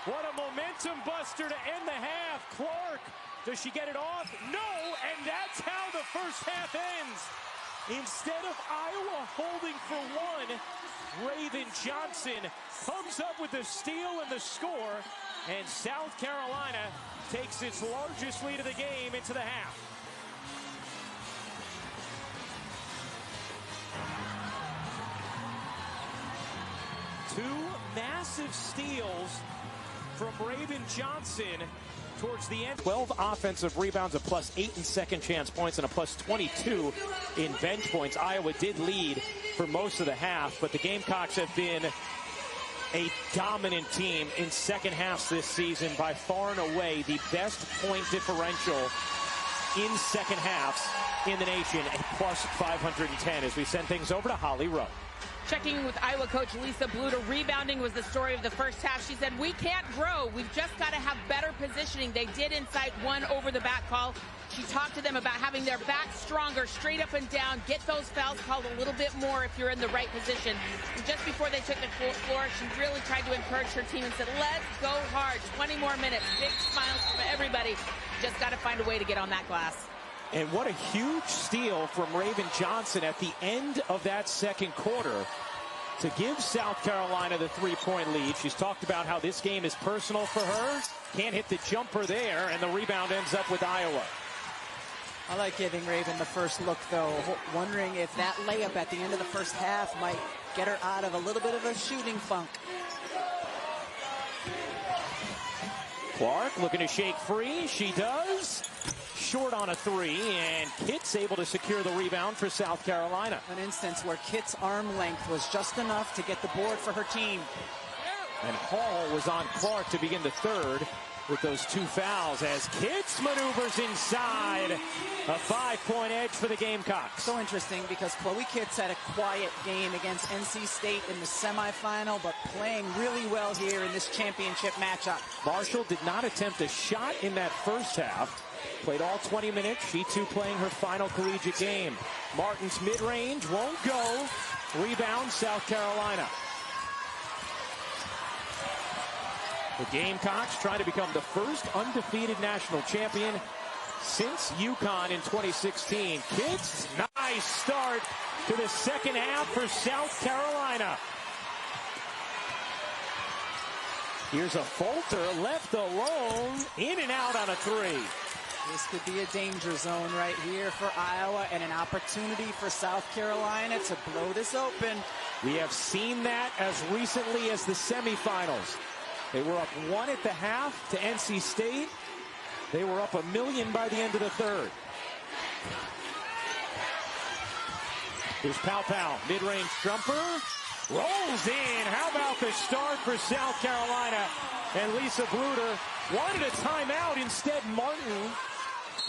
What a momentum buster to end the half. Clark, does she get it off? No, and that's how the first half ends. Instead of Iowa holding for one, Raven Johnson comes up with the steal and the score, and South Carolina takes its largest lead of the game into the half. Two massive steals from Raven Johnson towards the end. 12 offensive rebounds, a +8 in second chance points, and a +22 in bench points. Iowa did lead for most of the half, but the Gamecocks have been a dominant team in second halves this season, by far and away the best point differential in second halves in the nation, a +510, as we send things over to Holly Rowe. Checking with Iowa coach Lisa Bluter, rebounding was the story of the first half. She said, we can't grow. We've just got to have better positioning. They did incite one over the back call. She talked to them about having their back stronger, straight up and down, get those fouls called a little bit more if you're in the right position. And just before they took the floor, she really tried to encourage her team and said, let's go hard, 20 more minutes, big smiles from everybody. Just got to find a way to get on that glass. And what a huge steal from Raven Johnson at the end of that second quarter to give South Carolina the three-point lead. She's talked about how this game is personal for her. Can't hit the jumper there, and the rebound ends up with Iowa. I like giving Raven the first look, though, wondering if that layup at the end of the first half might get her out of a little bit of a shooting funk. Clark looking to shake free. She does. Short on a three, and Kitt's able to secure the rebound for South Carolina. An instance where Kitt's arm length was just enough to get the board for her team. And Hall was on Clark to begin the third with those two fouls as Kitts maneuvers inside. A 5-point edge for the Gamecocks. So interesting because Chloe Kitts had a quiet game against NC State in the semifinal, but playing really well here in this championship matchup. Marshall did not attempt a shot in that first half. Played all 20 minutes. She too playing her final collegiate game. Martin's mid-range won't go. Rebound, South Carolina. The Gamecocks trying to become the first undefeated national champion since UConn in 2016. Kids, nice start to the second half for South Carolina. Here's a Fulter left alone, in and out on a three. This could be a danger zone right here for Iowa, and an opportunity for South Carolina to blow this open. We have seen that as recently as the semifinals. They were up 1 at the half to NC State. They were up 1 million by the end of the third. Here's Pau, mid-range jumper. Rolls in. How about the start for South Carolina? And Lisa Bluter wanted a timeout. Instead, Martin.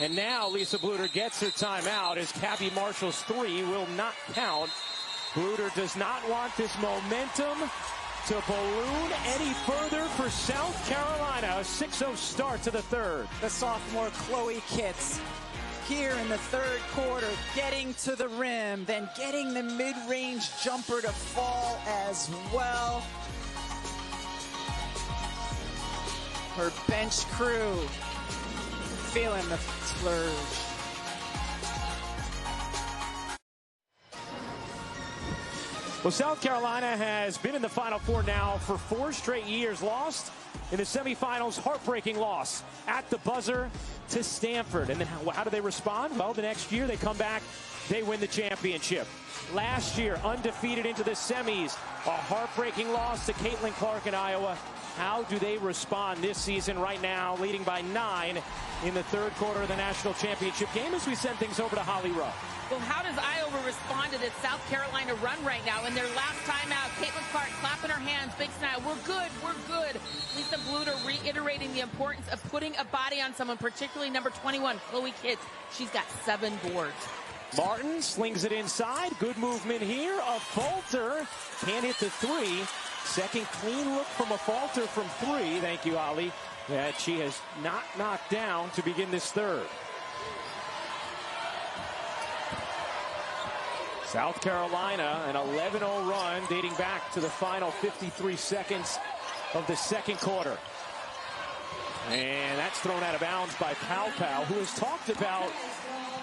And now Lisa Bluter gets her timeout as Cabby Marshall's three will not count. Bluter does not want this momentum to balloon any further for South Carolina. A 6-0 start to the third. The sophomore Chloe Kitts here in the third quarter, getting to the rim, then getting the mid-range jumper to fall as well. Her bench crew feeling the splurge. Well, South Carolina has been in the Final Four now for 4 straight years. Lost in the semifinals, heartbreaking loss at the buzzer to Stanford. And then how do they respond? Well, the next year they come back, they win the championship. Last year, undefeated into the semis, a heartbreaking loss to Caitlin Clark in Iowa. How do they respond this season right now, leading by 9 in the third quarter of the national championship game, as we send things over to Holly Rowe. Well, how does Iowa respond to this South Carolina run right now? In their last timeout, Caitlin Clark clapping her hands, big smile. We're good, we're good. Lisa Bluter reiterating the importance of putting a body on someone, particularly number 21, Chloe Kitts. She's got 7 boards. Martin slings it inside. Good movement here. A Fulter can't hit the three. Second clean look from a Fulter from 3. Thank you, Ali. That she has not knocked down to begin this third. South Carolina, an 11-0 run dating back to the final 53 seconds of the second quarter. And that's thrown out of bounds by Pau, who has talked about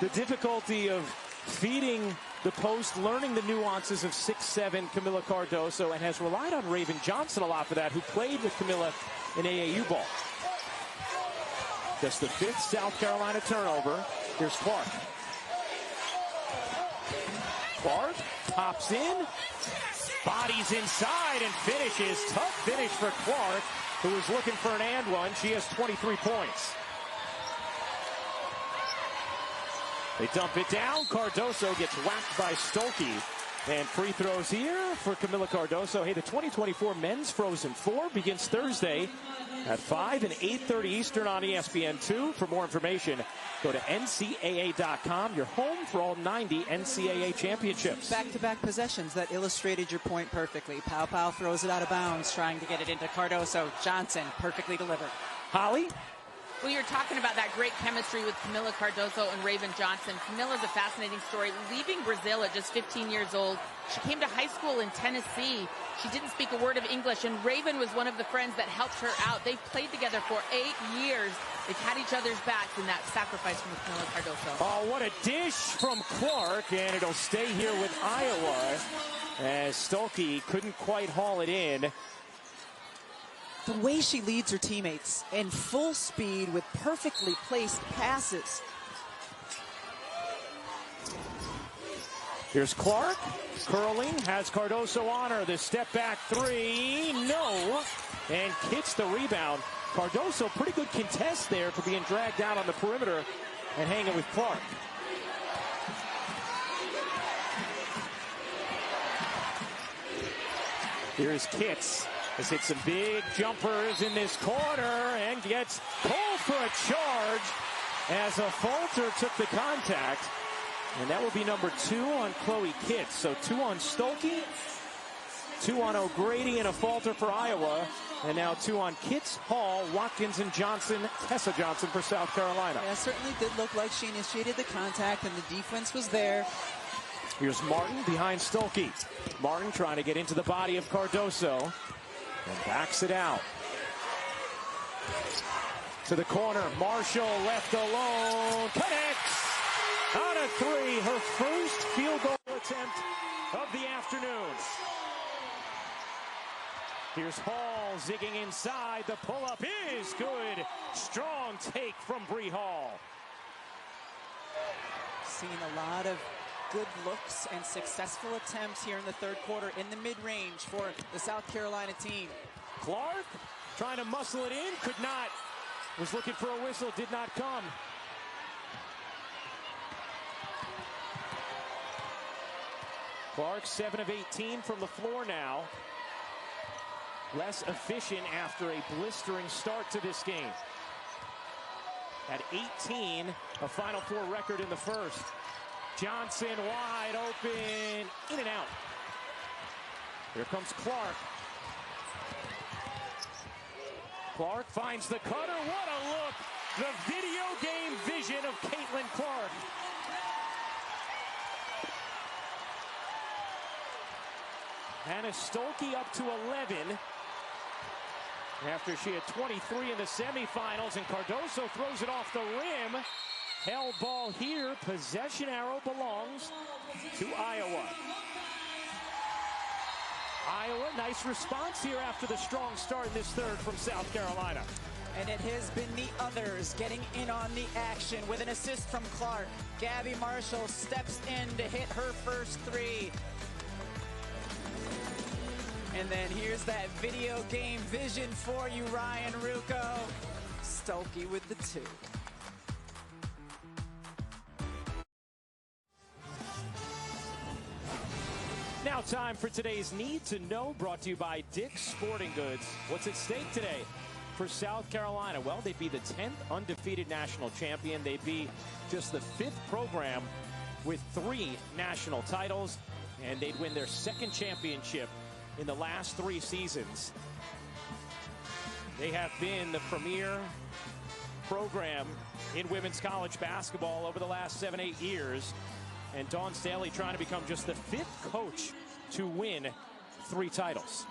the difficulty of feeding the post, learning the nuances of 6'7" Kamilla Cardoso, and has relied on Raven Johnson a lot for that, who played with Kamilla in AAU ball. Just the 5th South Carolina turnover. Here's Clark. Clark pops in. Bodies inside and finishes. Tough finish for Clark, who was looking for an and one. She has 23 points. They dump it down. Cardoso gets whacked by Stolke. And free throws here for Kamilla Cardoso. Hey, the 2024 Men's Frozen Four begins Thursday at 5 and 8:30 Eastern on ESPN2. For more information, go to NCAA.com, your home for all 90 NCAA championships. Back-to-back possessions that illustrated your point perfectly. Pau Pau throws it out of bounds, trying to get it into Cardoso. Johnson, perfectly delivered. Holly? Well, you're talking about that great chemistry with Kamilla Cardoso and Raven Johnson. Kamilla's a fascinating story. Leaving Brazil at just 15 years old, she came to high school in Tennessee. She didn't speak a word of English, and Raven was one of the friends that helped her out. They've played together for 8 years. They've had each other's backs in that sacrifice from Kamilla Cardoso. Oh, what a dish from Clark, and it'll stay here with Iowa as Stolke couldn't quite haul it in. The way she leads her teammates in full speed with perfectly placed passes. Here's Clark, curling, has Cardoso on her. The step back three, no, and gets the rebound. Cardoso, pretty good contest there for being dragged out on the perimeter and hanging with Clark. Here's Kitts. Has hit some big jumpers in this corner and gets pulled for a charge as a falter took the contact. And that will be number 2 on Chloe Kitts. So 2 on Stolke, 2 on O'Grady, and a falter for Iowa. And now 2 on Kitts, Hall, Watkins, and Johnson. Tessa Johnson for South Carolina. Yeah, it certainly did look like she initiated the contact and the defense was there. Here's Martin behind Stolke. Martin trying to get into the body of Cardoso. And backs it out. To the corner. Marshall left alone. Connects. Out of 3. Her first field goal attempt of the afternoon. Here's Hall zigging inside. The pull-up is good. Strong take from Bree Hall. Seeing a lot of good looks and successful attempts here in the third quarter in the mid-range for the South Carolina team. Clark trying to muscle it in, could not. Was looking for a whistle, did not come. Clark 7 of 18 from the floor now. Less efficient after a blistering start to this game. At 18, a Final Four record in the first. Johnson wide open, in and out. Here comes Clark. Clark finds the cutter. What a look! The video game vision of Caitlin Clark. Hannah Stolke up to 11 after she had 23 in the semifinals, and Cardoso throws it off the rim. Held ball here. Possession arrow belongs to Iowa. Iowa, nice response here after the strong start in this third from South Carolina. And it has been the others getting in on the action with an assist from Clark. Gabby Marshall steps in to hit her first 3. And then here's that video game vision for you, Ryan Rucco. Stolke with the 2. Now time for today's Need to Know, brought to you by Dick's Sporting Goods. What's at stake today for South Carolina? Well, they'd be the 10th undefeated national champion. They'd be just the 5th program with 3 national titles, and they'd win their 2nd championship in the last 3 seasons. They have been the premier program in women's college basketball over the last 7-8 years. And Dawn Staley trying to become just the 5th coach to win 3 titles.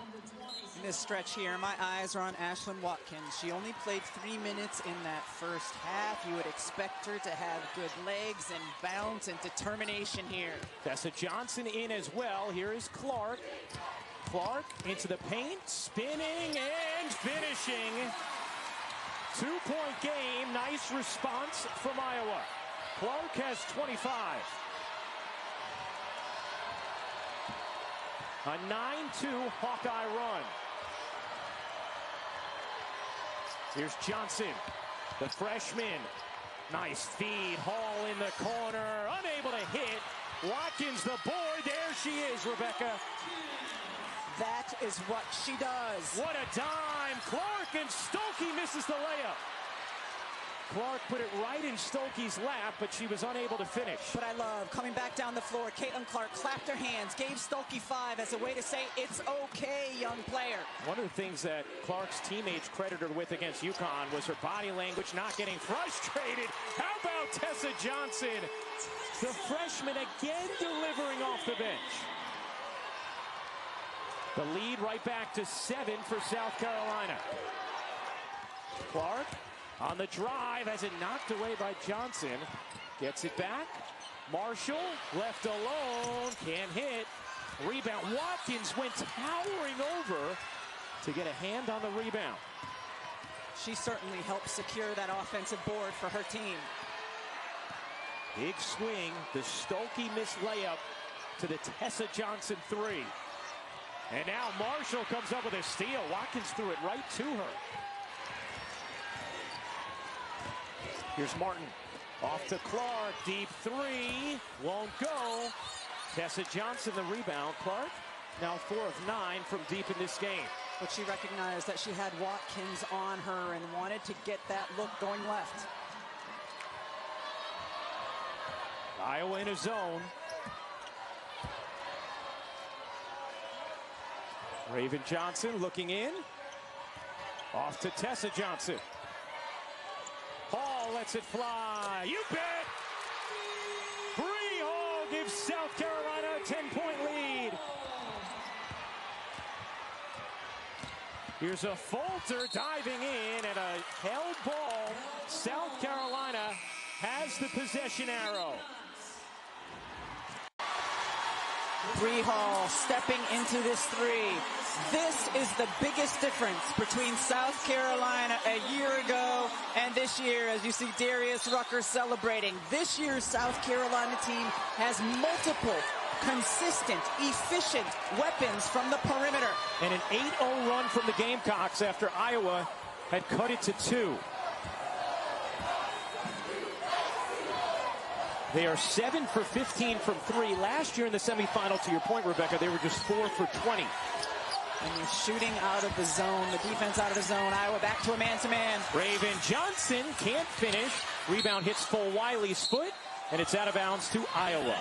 In this stretch here, my eyes are on Ashlyn Watkins. She only played 3 minutes in that first half. You would expect her to have good legs and bounce and determination here. Tessa Johnson in as well. Here is Clark. Clark into the paint, spinning and finishing. 2-point game. Nice response from Iowa. Clark has 25. A 9-2 Hawkeye run. Here's Johnson, the freshman. Nice feed. Hall in the corner. Unable to hit. Watkins the board. There she is, Rebecca. That is what she does. What a dime. Clark, and Stokey misses the layup. Clark put it right in Stokey's lap, but she was unable to finish. But I love coming back down the floor. Caitlin Clark clapped her hands, gave Stokey 5 as a way to say, it's okay, young player. One of the things that Clark's teammates credited her with against UConn was her body language, not getting frustrated. How about Tessa Johnson? The freshman again delivering off the bench. The lead right back to 7 for South Carolina. Clark on the drive, has it knocked away by Johnson. Gets it back. Marshall left alone. Can't hit. Rebound. Watkins went towering over to get a hand on the rebound. She certainly helped secure that offensive board for her team. Big swing. The Stokey missed layup to the Tessa Johnson 3. And now Marshall comes up with a steal. Watkins threw it right to her. Here's Martin. Off to Clark. Deep 3. Won't go. Tessa Johnson the rebound. Clark now 4 of 9 from deep in this game. But she recognized that she had Watkins on her and wanted to get that look going left. Iowa in a zone. Raven Johnson looking in. Off to Tessa Johnson. Hall lets it fly. You bet! Bree Hall gives South Carolina a 10-point lead. Here's a Fulter diving in and a held ball. South Carolina has the possession arrow. Bree Hall stepping into this 3. This is the biggest difference between South Carolina a year ago and this year, as you see Darius Rucker celebrating. This year's South Carolina team has multiple consistent, efficient weapons from the perimeter. And an 8-0 run from the Gamecocks after Iowa had cut it to 2. They are 7 for 15 from 3. Last year in the semifinal, to your point, Rebecca, they were just 4 for 20. And you're shooting out of the zone, the defense out of the zone. Iowa back to a man-to-man. Raven Johnson can't finish. Rebound hits full Wiley's foot, and it's out of bounds to Iowa.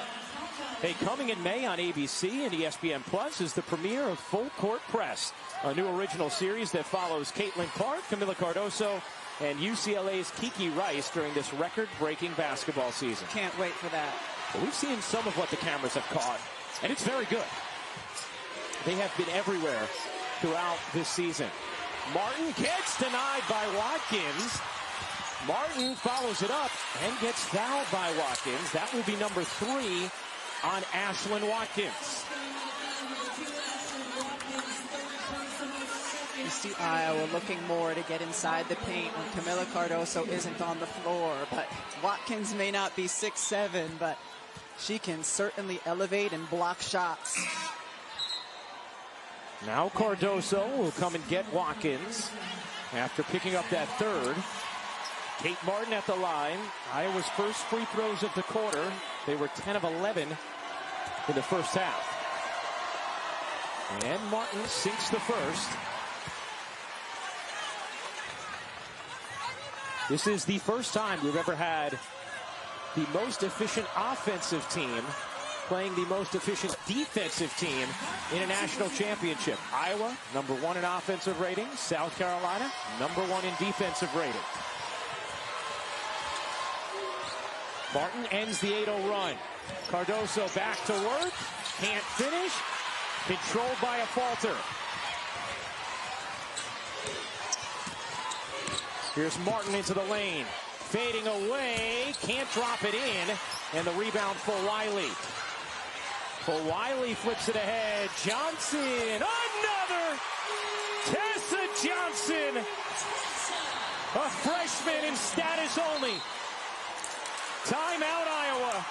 Hey, coming in May on ABC and ESPN Plus is the premiere of Full Court Press, a new original series that follows Caitlin Clark, Kamilla Cardoso, and UCLA's Kiki Rice during this record-breaking basketball season. Can't wait for that. Well, we've seen some of what the cameras have caught, and it's very good. They have been everywhere throughout this season. Martin gets denied by Watkins. Martin follows it up and gets fouled by Watkins. That will be number 3 on Ashlyn Watkins. You see Iowa looking more to get inside the paint when Kamilla Cardoso isn't on the floor. But Watkins may not be 6'7", but she can certainly elevate and block shots. Now Cardoso will come and get Watkins after picking up that third. Kate Martin at the line. Iowa's first free throws of the quarter. They were 10 of 11 in the first half. And Martin sinks the first. This is the first time we've ever had the most efficient offensive team playing the most efficient defensive team in a national championship. Iowa, number 1 in offensive rating. South Carolina, number 1 in defensive rating. Martin ends the 8-0 run. Cardoso back to work. Can't finish. Controlled by a falter. Here's Martin into the lane. Fading away. Can't drop it in. And the rebound for Wiley. For Wiley flips it ahead. Johnson. Another. Tessa Johnson. A freshman in status only. Timeout, Iowa.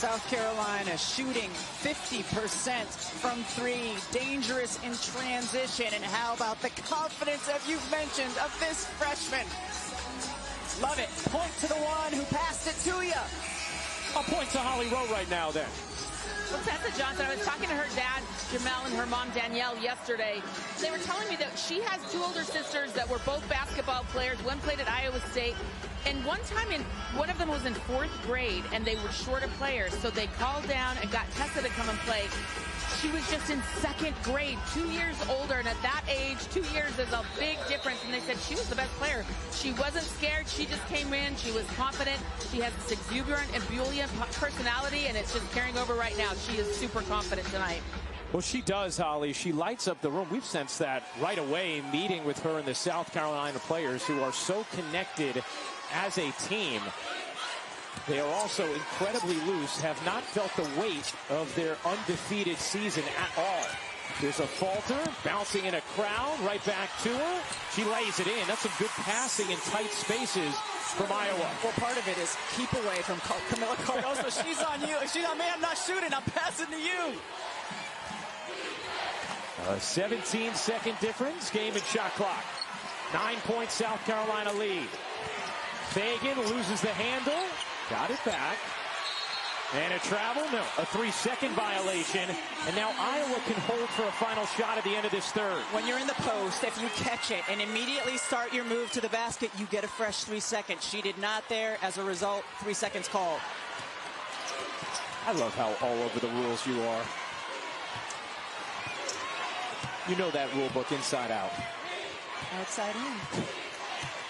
South Carolina shooting 50% from three, dangerous in transition. And how about the confidence, as you've mentioned, of this freshman? Love it. Point to the one who passed it to you. A point to Holly Rowe right now then. Well, Tessa Johnson, I was talking to her dad, Jamel, and her mom, Danielle, yesterday. They were telling me that she has two older sisters that were both basketball players. One played at Iowa State. And one time, one of them was in 4th grade, and they were short of players. So they called down and got Tessa to come and play. She was just in 2nd grade, 2 years older. And at that age, 2 years is a big difference. And they said she was the best player. She wasn't scared. She just came in. She was confident. She has this exuberant, ebullient personality, and it's just carrying over right now. She is super confident tonight. Well, she does, Holly. She lights up the room. We've sensed that right away, meeting with her and the South Carolina players who are so connected as a team. They are also incredibly loose, have not felt the weight of their undefeated season at all. There's a falter, bouncing in a crowd, right back to her. She lays it in. That's some good passing in tight spaces from Iowa. Well, part of it is keep away from Kamilla Cardoso. She's on you. She's on me. I'm not shooting. I'm passing to you. A 17-second difference, game and shot clock. 9-point South Carolina lead. Fagan loses the handle, got it back. And a travel, no, a 3-second violation. And now Iowa can hold for a final shot at the end of this third. When you're in the post, if you catch it and immediately start your move to the basket, you get a fresh 3 seconds. She did not there. As a result, 3 seconds called. I love how all over the rules you are. You know that rule book inside out. Outside in.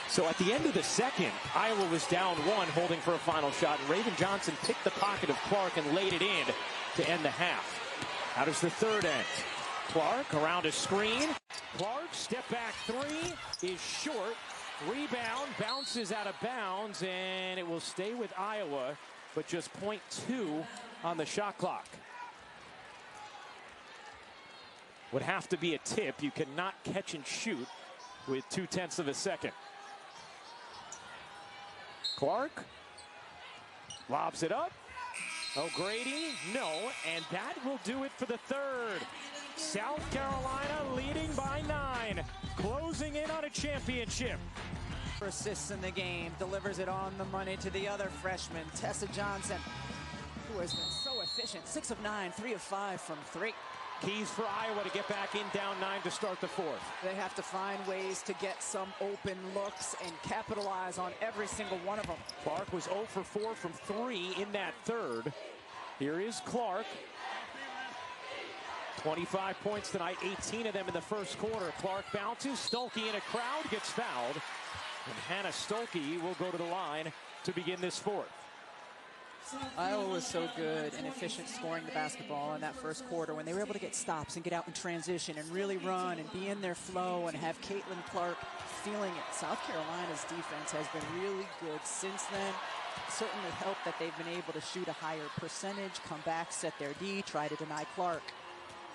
So at the end of the second, Iowa was down 1, holding for a final shot, and Raven Johnson picked the pocket of Clark and laid it in to end the half. How does the third end? Clark around a screen. Clark, step back 3 is short. Rebound, bounces out of bounds, and it will stay with Iowa, but just .2 on the shot clock. Would have to be a tip. You cannot catch and shoot with 0.2 of a second. Clark lobs it up. O'Grady, no, and that will do it for the third. South Carolina leading by 9, closing in on a championship. Assists in the game, delivers it on the money to the other freshman, Tessa Johnson, who has been so efficient. 6 of 9, 3 of 5 from 3. Keys for Iowa to get back in, down 9 to start the fourth. They have to find ways to get some open looks and capitalize on every single one of them. Clark was 0 for 4 from 3 in that third. Here is Clark. 25 points tonight, 18 of them in the first quarter. Clark bounces, Stolke in a crowd, gets fouled. And Hannah Stolke will go to the line to begin this fourth. Iowa was so good and efficient scoring the basketball in that first quarter when they were able to get stops and get out in transition and really run and be in their flow and have Caitlin Clark feeling it. South Carolina's defense has been really good since then. Certainly helped that they've been able to shoot a higher percentage, come back, set their D, try to deny Clark.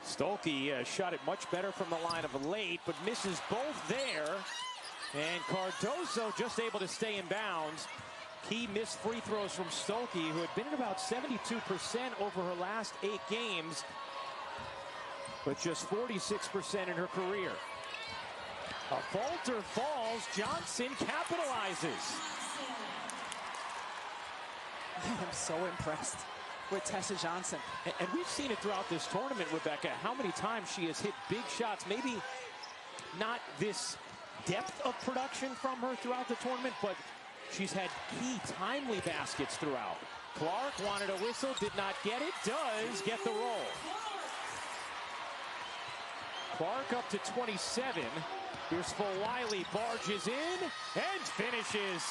Stolke shot it much better from the line of late, but misses both there. And Cardoso just able to stay in bounds. Key missed free throws from Stolke, who had been at about 72% over her last 8 games, but just 46% in her career. A falter falls. Johnson capitalizes. I am so impressed with Tessa Johnson. And we've seen it throughout this tournament, Rebecca, how many times she has hit big shots. Maybe not this depth of production from her throughout the tournament, but she's had key timely baskets throughout. Clark wanted a whistle, did not get it, does get the roll. Clark up to 27. Here's Fulwiley, barges in and finishes.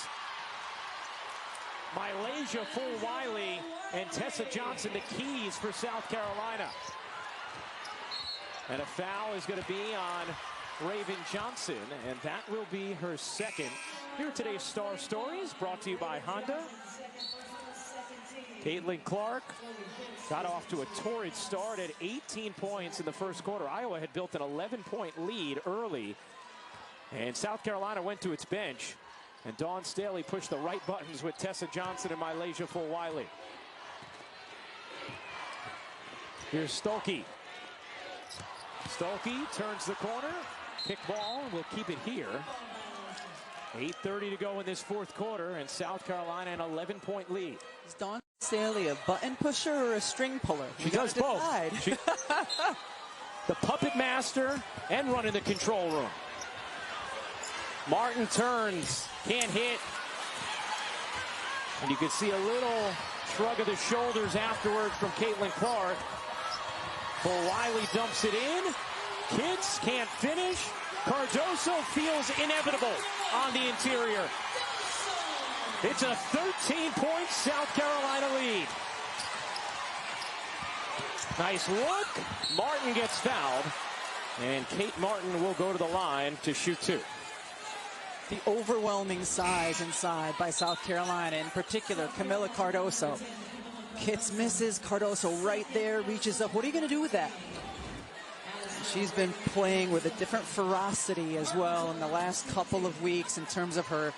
Malaysia, Fulwiley, and Tessa Johnson, the keys for South Carolina. And a foul is going to be on Raven Johnson, and that will be her second. Here are today's Star Stories, brought to you by Honda. Caitlin Clark got off to a torrid start at 18 points in the first quarter. Iowa had built an 11-point lead early, and South Carolina went to its bench, and Dawn Staley pushed the right buttons with Tessa Johnson and Malaysia Fulwiley. Here's Stolke. Stolke turns the corner. Kick ball, and we'll keep it here. 8:30 to go in this fourth quarter, and South Carolina an 11-point lead. Is Dawn Staley a button pusher or a string puller? She does both. The puppet master and running the control room. Martin turns, can't hit. And you can see a little shrug of the shoulders afterwards from Caitlin Clark. Wiley dumps it in. Kids can't finish. Cardoso feels inevitable on the interior. It's a 13-point South Carolina lead. Nice look. Martin gets fouled. And Kate Martin will go to the line to shoot two. The overwhelming size inside by South Carolina, in particular, Kamilla Cardoso. Kits misses, Cardoso right there, reaches up. What are you going to do with that? She's been playing with a different ferocity as well in the last couple of weeks in terms of her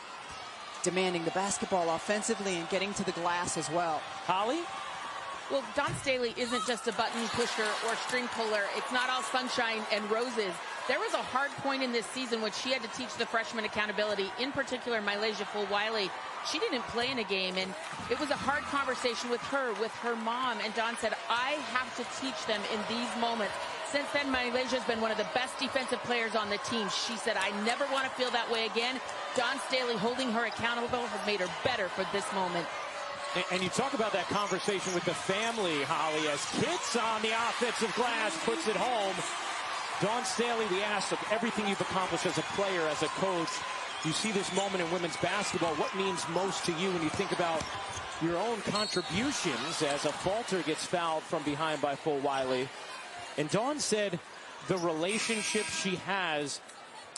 demanding the basketball offensively and getting to the glass as well. Holly? Well, Dawn Staley isn't just a button pusher or string puller. It's not all sunshine and roses. There was a hard point in this season when she had to teach the freshmen accountability, in particular, Mylasia Full-Wiley. She didn't play in a game, and it was a hard conversation with her mom, and Dawn said, I have to teach them in these moments. Since then, Mylasia's been one of the best defensive players on the team. She said, I never want to feel that way again. Dawn Staley holding her accountable has made her better for this moment. And you talk about that conversation with the family, Holly, as Kits on the offensive glass puts it home. Dawn Staley, we asked, of everything you've accomplished as a player, as a coach, you see this moment in women's basketball. What means most to you when you think about your own contributions as a Falter gets fouled from behind by Full-Wiley? And Dawn said the relationship she has,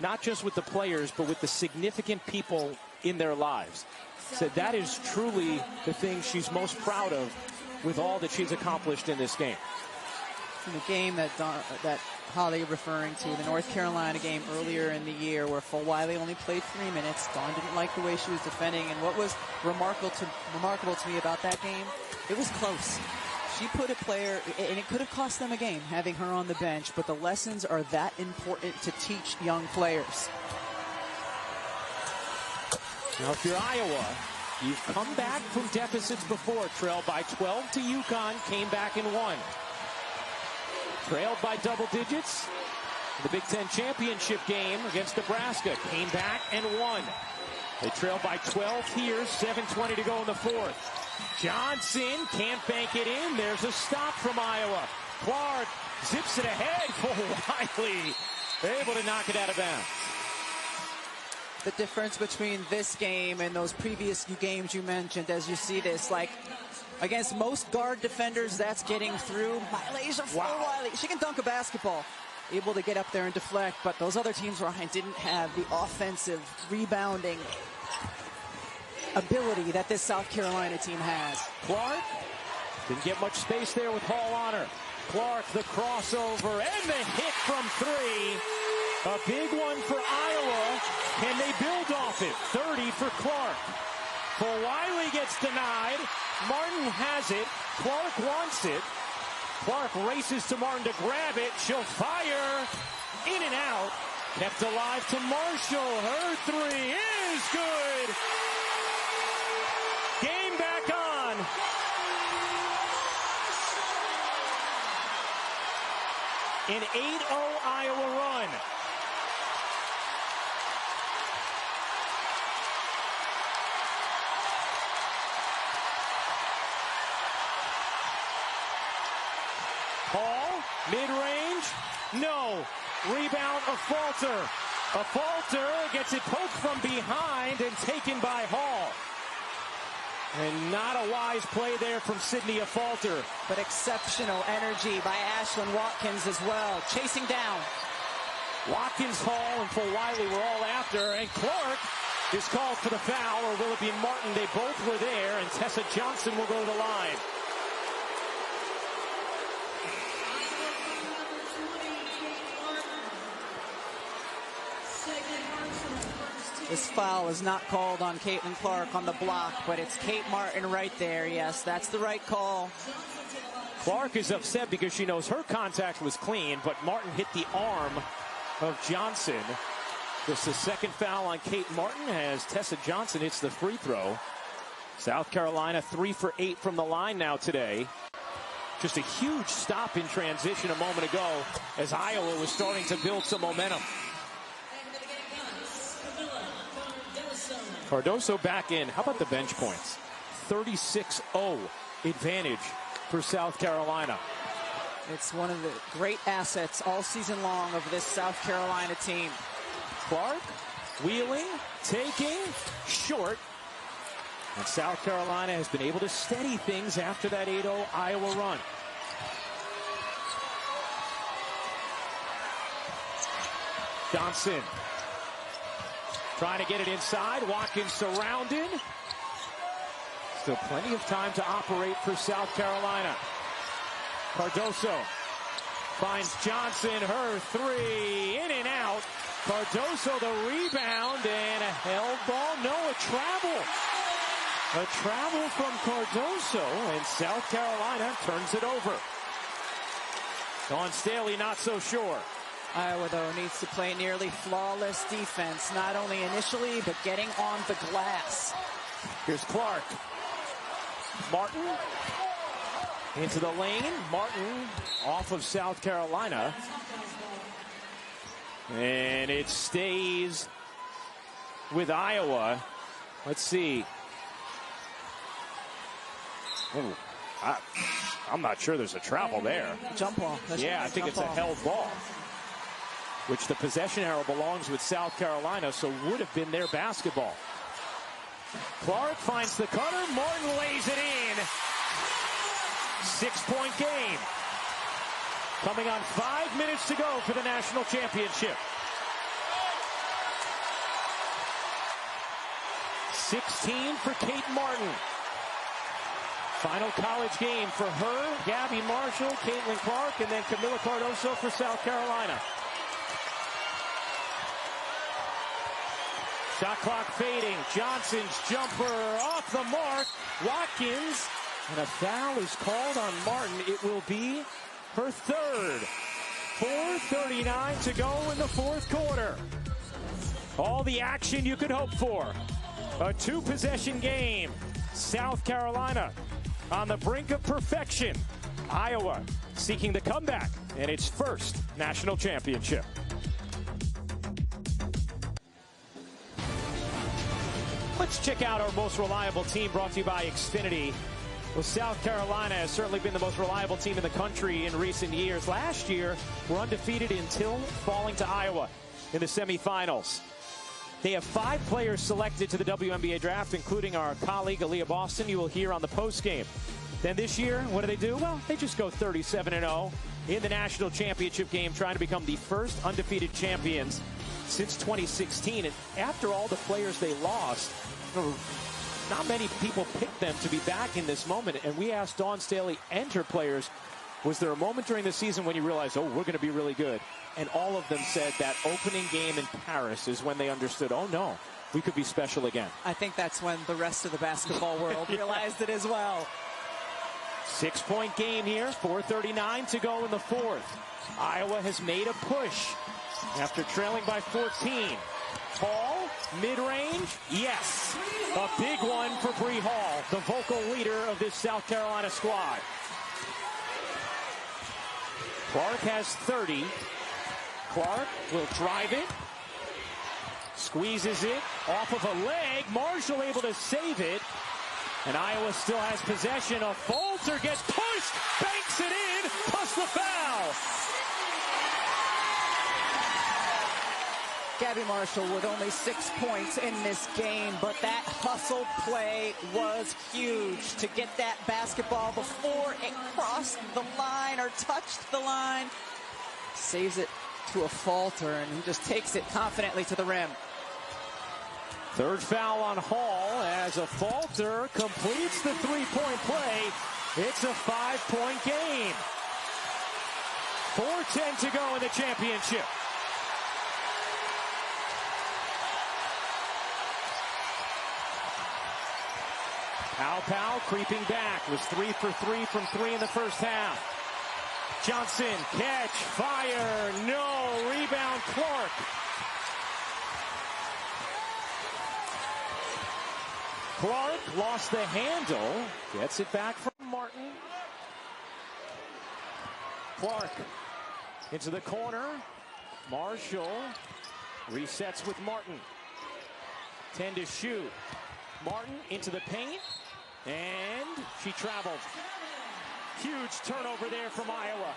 not just with the players, but with the significant people in their lives. Said that is truly the thing she's most proud of with all that she's accomplished in this game. In the game that Holly referring to, the North Carolina game earlier in the year where Full-Wiley only played 3 minutes. Dawn didn't like the way she was defending, and what was remarkable to me about that game, it was close. She put a player, and it could have cost them a game having her on the bench, but the lessons are that important to teach young players. Now, if you're Iowa, you've come back from deficits before. Trailed by 12 to UConn, came back and won. Trailed by double digits. The Big Ten championship game against Nebraska, came back and won. They trailed by 12 here, 7:20 to go in the fourth. Johnson can't bank it in. There's a stop from Iowa. Clark zips it ahead for Wiley. Able to knock it out of bounds. The difference between this game and those previous games you mentioned, as you see this, like against most guard defenders, that's getting through. Mylasia Full-Wiley, she can dunk a basketball. Able to get up there and deflect, but those other teams, Ryan, didn't have the offensive rebounding ability that this South Carolina team has. Clark didn't get much space there with Hall on her. Clark, the crossover, and the hit from three. A big one for Iowa. Can they build off it? 30 for Clark. Full-Wiley gets denied. Martin has it. Clark wants it. Clark races to Martin to grab it. She'll fire. In and out. Kept alive to Marshall. Her three is good. Game back on. An 8-0 Iowa run. Hall, mid-range, no. Rebound, a Falter. A Falter gets it poked from behind and taken by Hall. And not a wise play there from Sydney Falter. But exceptional energy by Ashlyn Watkins as well, chasing down. Watkins, Hall, and Full-Wiley were all after, and Clark is called for the foul, or will it be Martin? They both were there, and Tessa Johnson will go to the line. This foul is not called on Caitlin Clark on the block, but it's Kate Martin right there. Yes, that's the right call. Clark is upset because she knows her contact was clean, but Martin hit the arm of Johnson. This is the second foul on Kate Martin as Tessa Johnson hits the free throw. South Carolina 3 for 8 from the line now today. Just a huge stop in transition a moment ago as Iowa was starting to build some momentum. Cardoso back in. How about the bench points? 36-0 advantage for South Carolina. It's one of the great assets all season long of this South Carolina team. Clark wheeling, taking, short. And South Carolina has been able to steady things after that 8-0 Iowa run. Johnson trying to get it inside. Watkins surrounded. Still plenty of time to operate for South Carolina. Cardoso finds Johnson, her three, in and out. Cardoso the rebound and a held ball. No, a travel. A travel from Cardoso, and South Carolina turns it over. Dawn Staley not so sure. Iowa, though, needs to play nearly flawless defense, not only initially, but getting on the glass. Here's Clark. Martin into the lane. Martin off of South Carolina. And it stays with Iowa. Let's see. Oh, I'm not sure there's a travel there. Jump ball. Yeah, I think it's a held ball, which the possession arrow belongs with South Carolina, so would have been their basketball. Clark finds the cutter. Martin lays it in. 6-point game. Coming on 5 minutes to go for the national championship. 16 for Kate Martin. Final college game for her, Gabby Marshall, Caitlin Clark, and then Kamilla Cardoso for South Carolina. Shot clock fading. Johnson's jumper off the mark. Watkins, and a foul is called on Martin. It will be her third. 4:39 to go in the fourth quarter. All the action you could hope for. A two-possession game. South Carolina on the brink of perfection. Iowa seeking the comeback and its first national championship. Let's check out our most reliable team, brought to you by Xfinity. Well, South Carolina has certainly been the most reliable team in the country in recent years. Last year, we're undefeated until falling to Iowa in the semifinals. They have 5 players selected to the WNBA draft, including our colleague Aaliyah Boston, you will hear on the postgame. Then this year, what do? Well, they just go 37-0 in the national championship game, trying to become the first undefeated champions since 2016. And after all the players they lost, not many people picked them to be back in this moment. And we asked Dawn Staley and her players, was there a moment during the season when you realized, oh, we're going to be really good? And all of them said that opening game in Paris is when they understood, oh, no, we could be special again. I think that's when the rest of the basketball world realized it as well. 6-point game here, 4:39 to go in the fourth. Iowa has made a push after trailing by 14. Hall, mid-range, yes. A big one for Bree Hall, the vocal leader of this South Carolina squad. Clark has 30. Clark will drive it. Squeezes it off of a leg. Marshall able to save it. And Iowa still has possession. A Falter gets pushed. Banks it in. Plus the foul. Gabby Marshall with only 6 points in this game, but that hustle play was huge to get that basketball before it crossed the line or touched the line. Saves it to a Falter, and he just takes it confidently to the rim. Third foul on Hall as a Falter completes the three-point play. It's a 5-point game. 4:10 to go in the championship. Pow creeping back, was 3 for 3 from 3 in the first half. Johnson, catch, fire, no, rebound, Clark. Clark lost the handle, gets it back from Martin. Clark into the corner. Marshall resets with Martin. 10 to shoot. Martin into the paint, and she traveled. Huge turnover there from Iowa.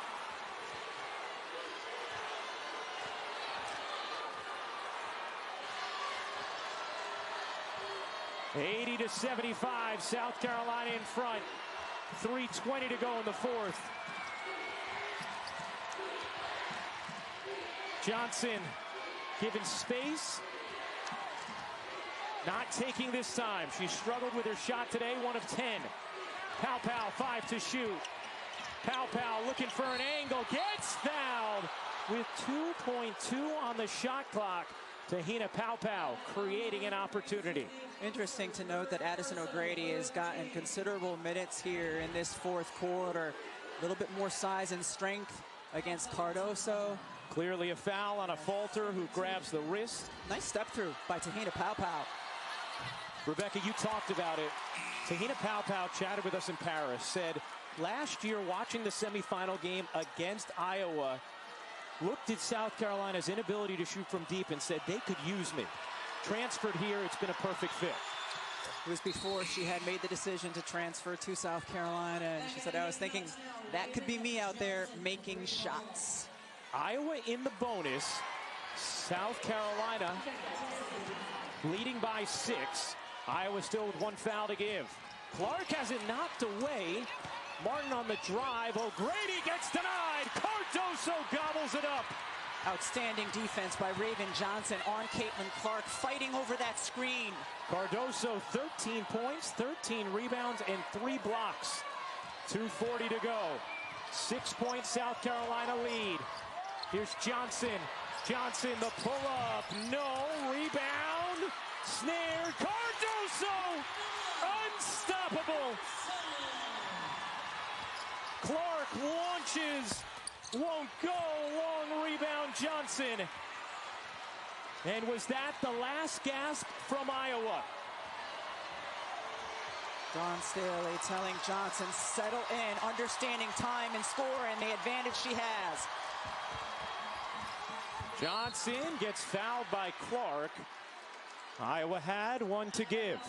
(80-75), South Carolina in front. 3:20 to go in the fourth. Johnson given space. Not taking this time. She struggled with her shot today, 1 of 10. Pow, 5 to shoot. Pow looking for an angle, gets fouled with 2.2 on the shot clock. Tahina Pow creating an opportunity. Interesting to note that Addison O'Grady has gotten considerable minutes here in this fourth quarter. A little bit more size and strength against Cardoso. Clearly a foul on a Falter who grabs the wrist. Nice step through by Tahina Pow. Rebecca, you talked about it. Tahina Pow chatted with us in Paris, said last year watching the semifinal game against Iowa, looked at South Carolina's inability to shoot from deep and said they could use me. Transferred here, it's been a perfect fit. It was before she had made the decision to transfer to South Carolina, and she said, I was thinking that could be me out there making shots. Iowa in the bonus. South Carolina leading by 6. Iowa still with 1 foul to give. Clark has it knocked away. Martin on the drive. O'Grady gets denied. Cardoso gobbles it up. Outstanding defense by Raven Johnson on Caitlin Clark, fighting over that screen. Cardoso 13 points, 13 rebounds, and 3 blocks. 2:40 to go. 6-point South Carolina lead. Here's Johnson. Johnson, the pull-up. No. Rebound. Snare. Cardoso. Unstoppable. Clark launches. Won't go. Long rebound, Johnson. And was that the last gasp from Iowa? Dawn Staley telling Johnson, settle in, understanding time and score and the advantage she has. Johnson gets fouled by Clark. Iowa had 1 to give.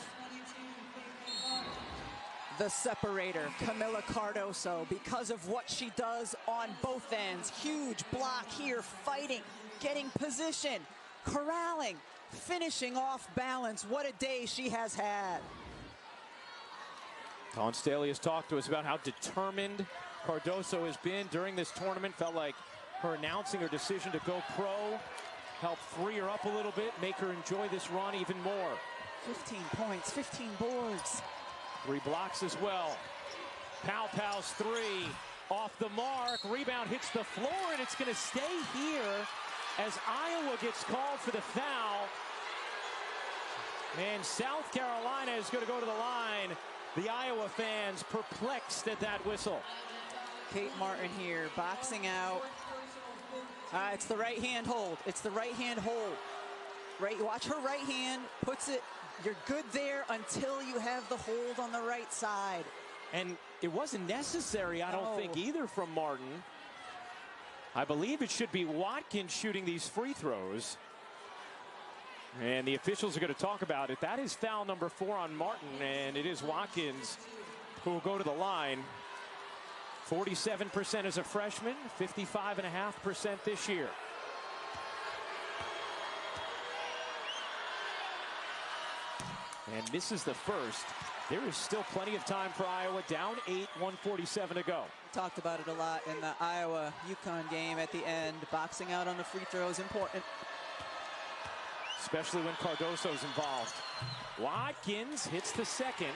The separator, Kamilla Cardoso, because of what she does on both ends. Huge block here, fighting, getting position, corralling, finishing off balance. What a day she has had. Dawn Staley has talked to us about how determined Cardoso has been during this tournament. Felt like her announcing her decision to go pro helped free her up a little bit, make her enjoy this run even more. 15 points, 15 boards. 3 blocks as well. Pow's 3 off the mark. Rebound hits the floor, and it's going to stay here as Iowa gets called for the foul. And South Carolina is going to go to the line. The Iowa fans perplexed at that whistle. Kate Martin here, boxing out. It's the right hand hold. It's the right hand hold. Right, watch her right hand, puts it. You're good there until you have the hold on the right side. And it wasn't necessary, I don't think, either from Martin. I believe it should be Watkins shooting these free throws. And the officials are going to talk about it. That is foul number 4 on Martin, and it is Watkins who will go to the line. 47% as a freshman, 55.5% this year. And misses the first. There is still plenty of time for Iowa. Down 8, 1:47 to go. We talked about it a lot in the Iowa-UConn game at the end. Boxing out on the free throw is important. Especially when Cardoso's involved. Watkins hits the second.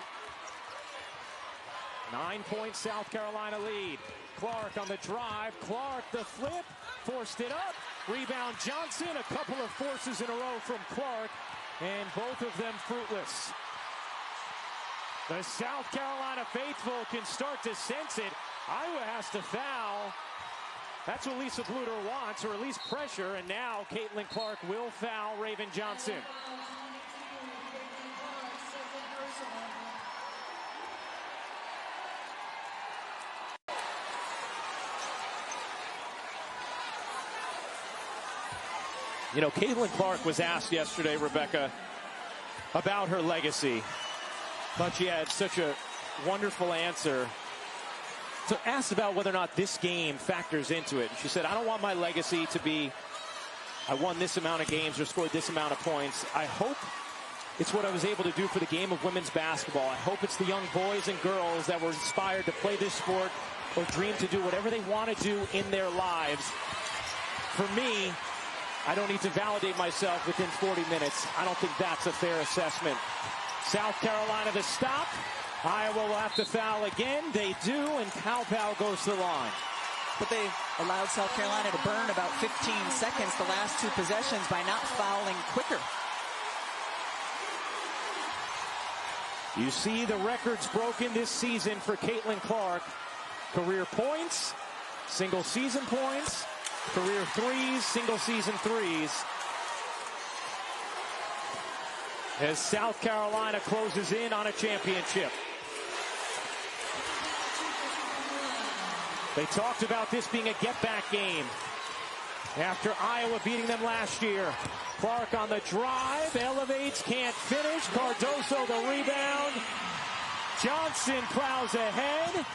9-point South Carolina lead. Clark on the drive. Clark the flip. Forced it up. Rebound Johnson. A couple of forces in a row from Clark. And both of them fruitless. The South Carolina faithful can start to sense it. Iowa has to foul. That's what Lisa Bluder wants, or at least pressure. And now Caitlin Clark will foul Raven Johnson. You know, Caitlin Clark was asked yesterday, Rebecca, about her legacy. But she had such a wonderful answer. So asked about whether or not this game factors into it. She said, I don't want my legacy to be, I won this amount of games or scored this amount of points. I hope it's what I was able to do for the game of women's basketball. I hope it's the young boys and girls that were inspired to play this sport or dream to do whatever they want to do in their lives. For me, I don't need to validate myself within 40 minutes. I don't think that's a fair assessment. South Carolina the stop. Iowa will have to foul again. They do, and Pow goes to the line. But they allowed South Carolina to burn about 15 seconds the last two possessions by not fouling quicker. You see the records broken this season for Caitlin Clark. Career points, single season points, career threes, single season threes. As South Carolina closes in on a championship. They talked about this being a get-back game after Iowa beating them last year. Clark on the drive, elevates, can't finish. Cardoso the rebound. Johnson plows ahead.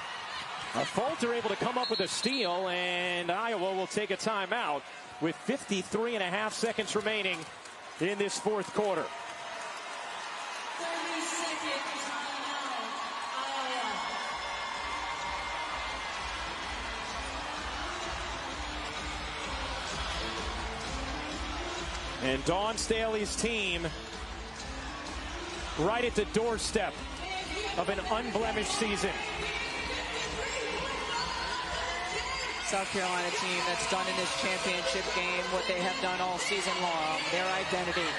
Fulter able to come up with a steal, and Iowa will take a timeout with 53.5 seconds remaining in this fourth quarter. And Dawn Staley's team right at the doorstep of an unblemished season. South Carolina team that's done in this championship game what they have done all season long. Their identity,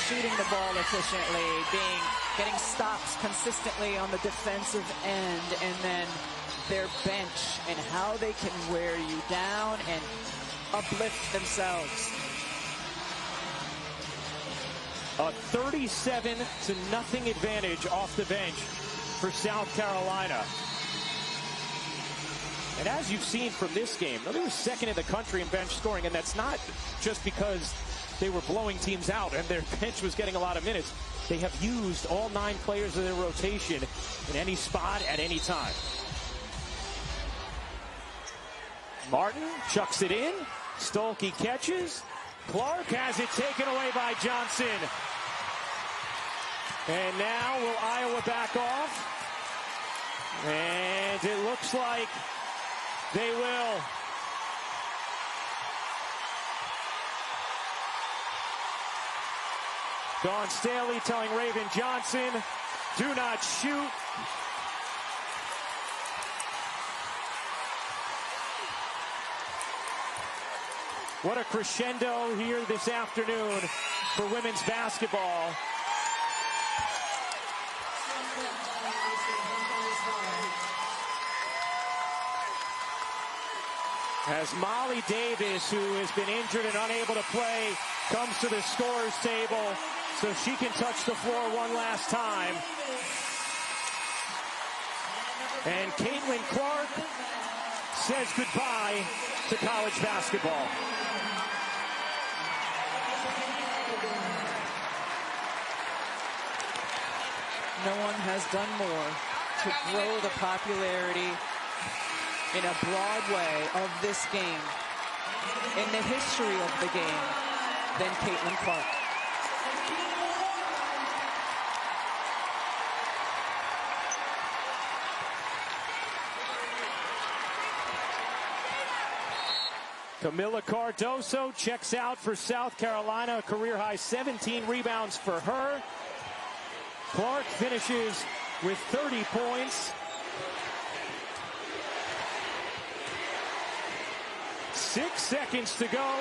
shooting the ball efficiently, getting stops consistently on the defensive end, and then their bench and how they can wear you down and uplift themselves. A 37-0 advantage off the bench for South Carolina. And as you've seen from this game, they were second in the country in bench scoring, and that's not just because they were blowing teams out and their bench was getting a lot of minutes. They have used all 9 players of their rotation in any spot at any time. Martin chucks it in. Stolke catches. Clark has it taken away by Johnson. And now will Iowa back off? And it looks like they will. Dawn Staley telling Raven Johnson, do not shoot. What a crescendo here this afternoon for women's basketball. As Molly Davis, who has been injured and unable to play, comes to the scorer's table so she can touch the floor one last time. And Caitlin Clark says goodbye to college basketball. No one has done more to grow the popularity in a broad way of this game, in the history of the game, than Caitlin Clark. Kamilla Cardoso checks out for South Carolina, a career-high 17 rebounds for her. Clark finishes with 30 points. 6 seconds to go.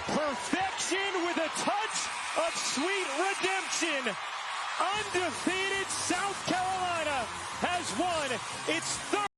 Perfection with a touch of sweet redemption. Undefeated South Carolina has won its third.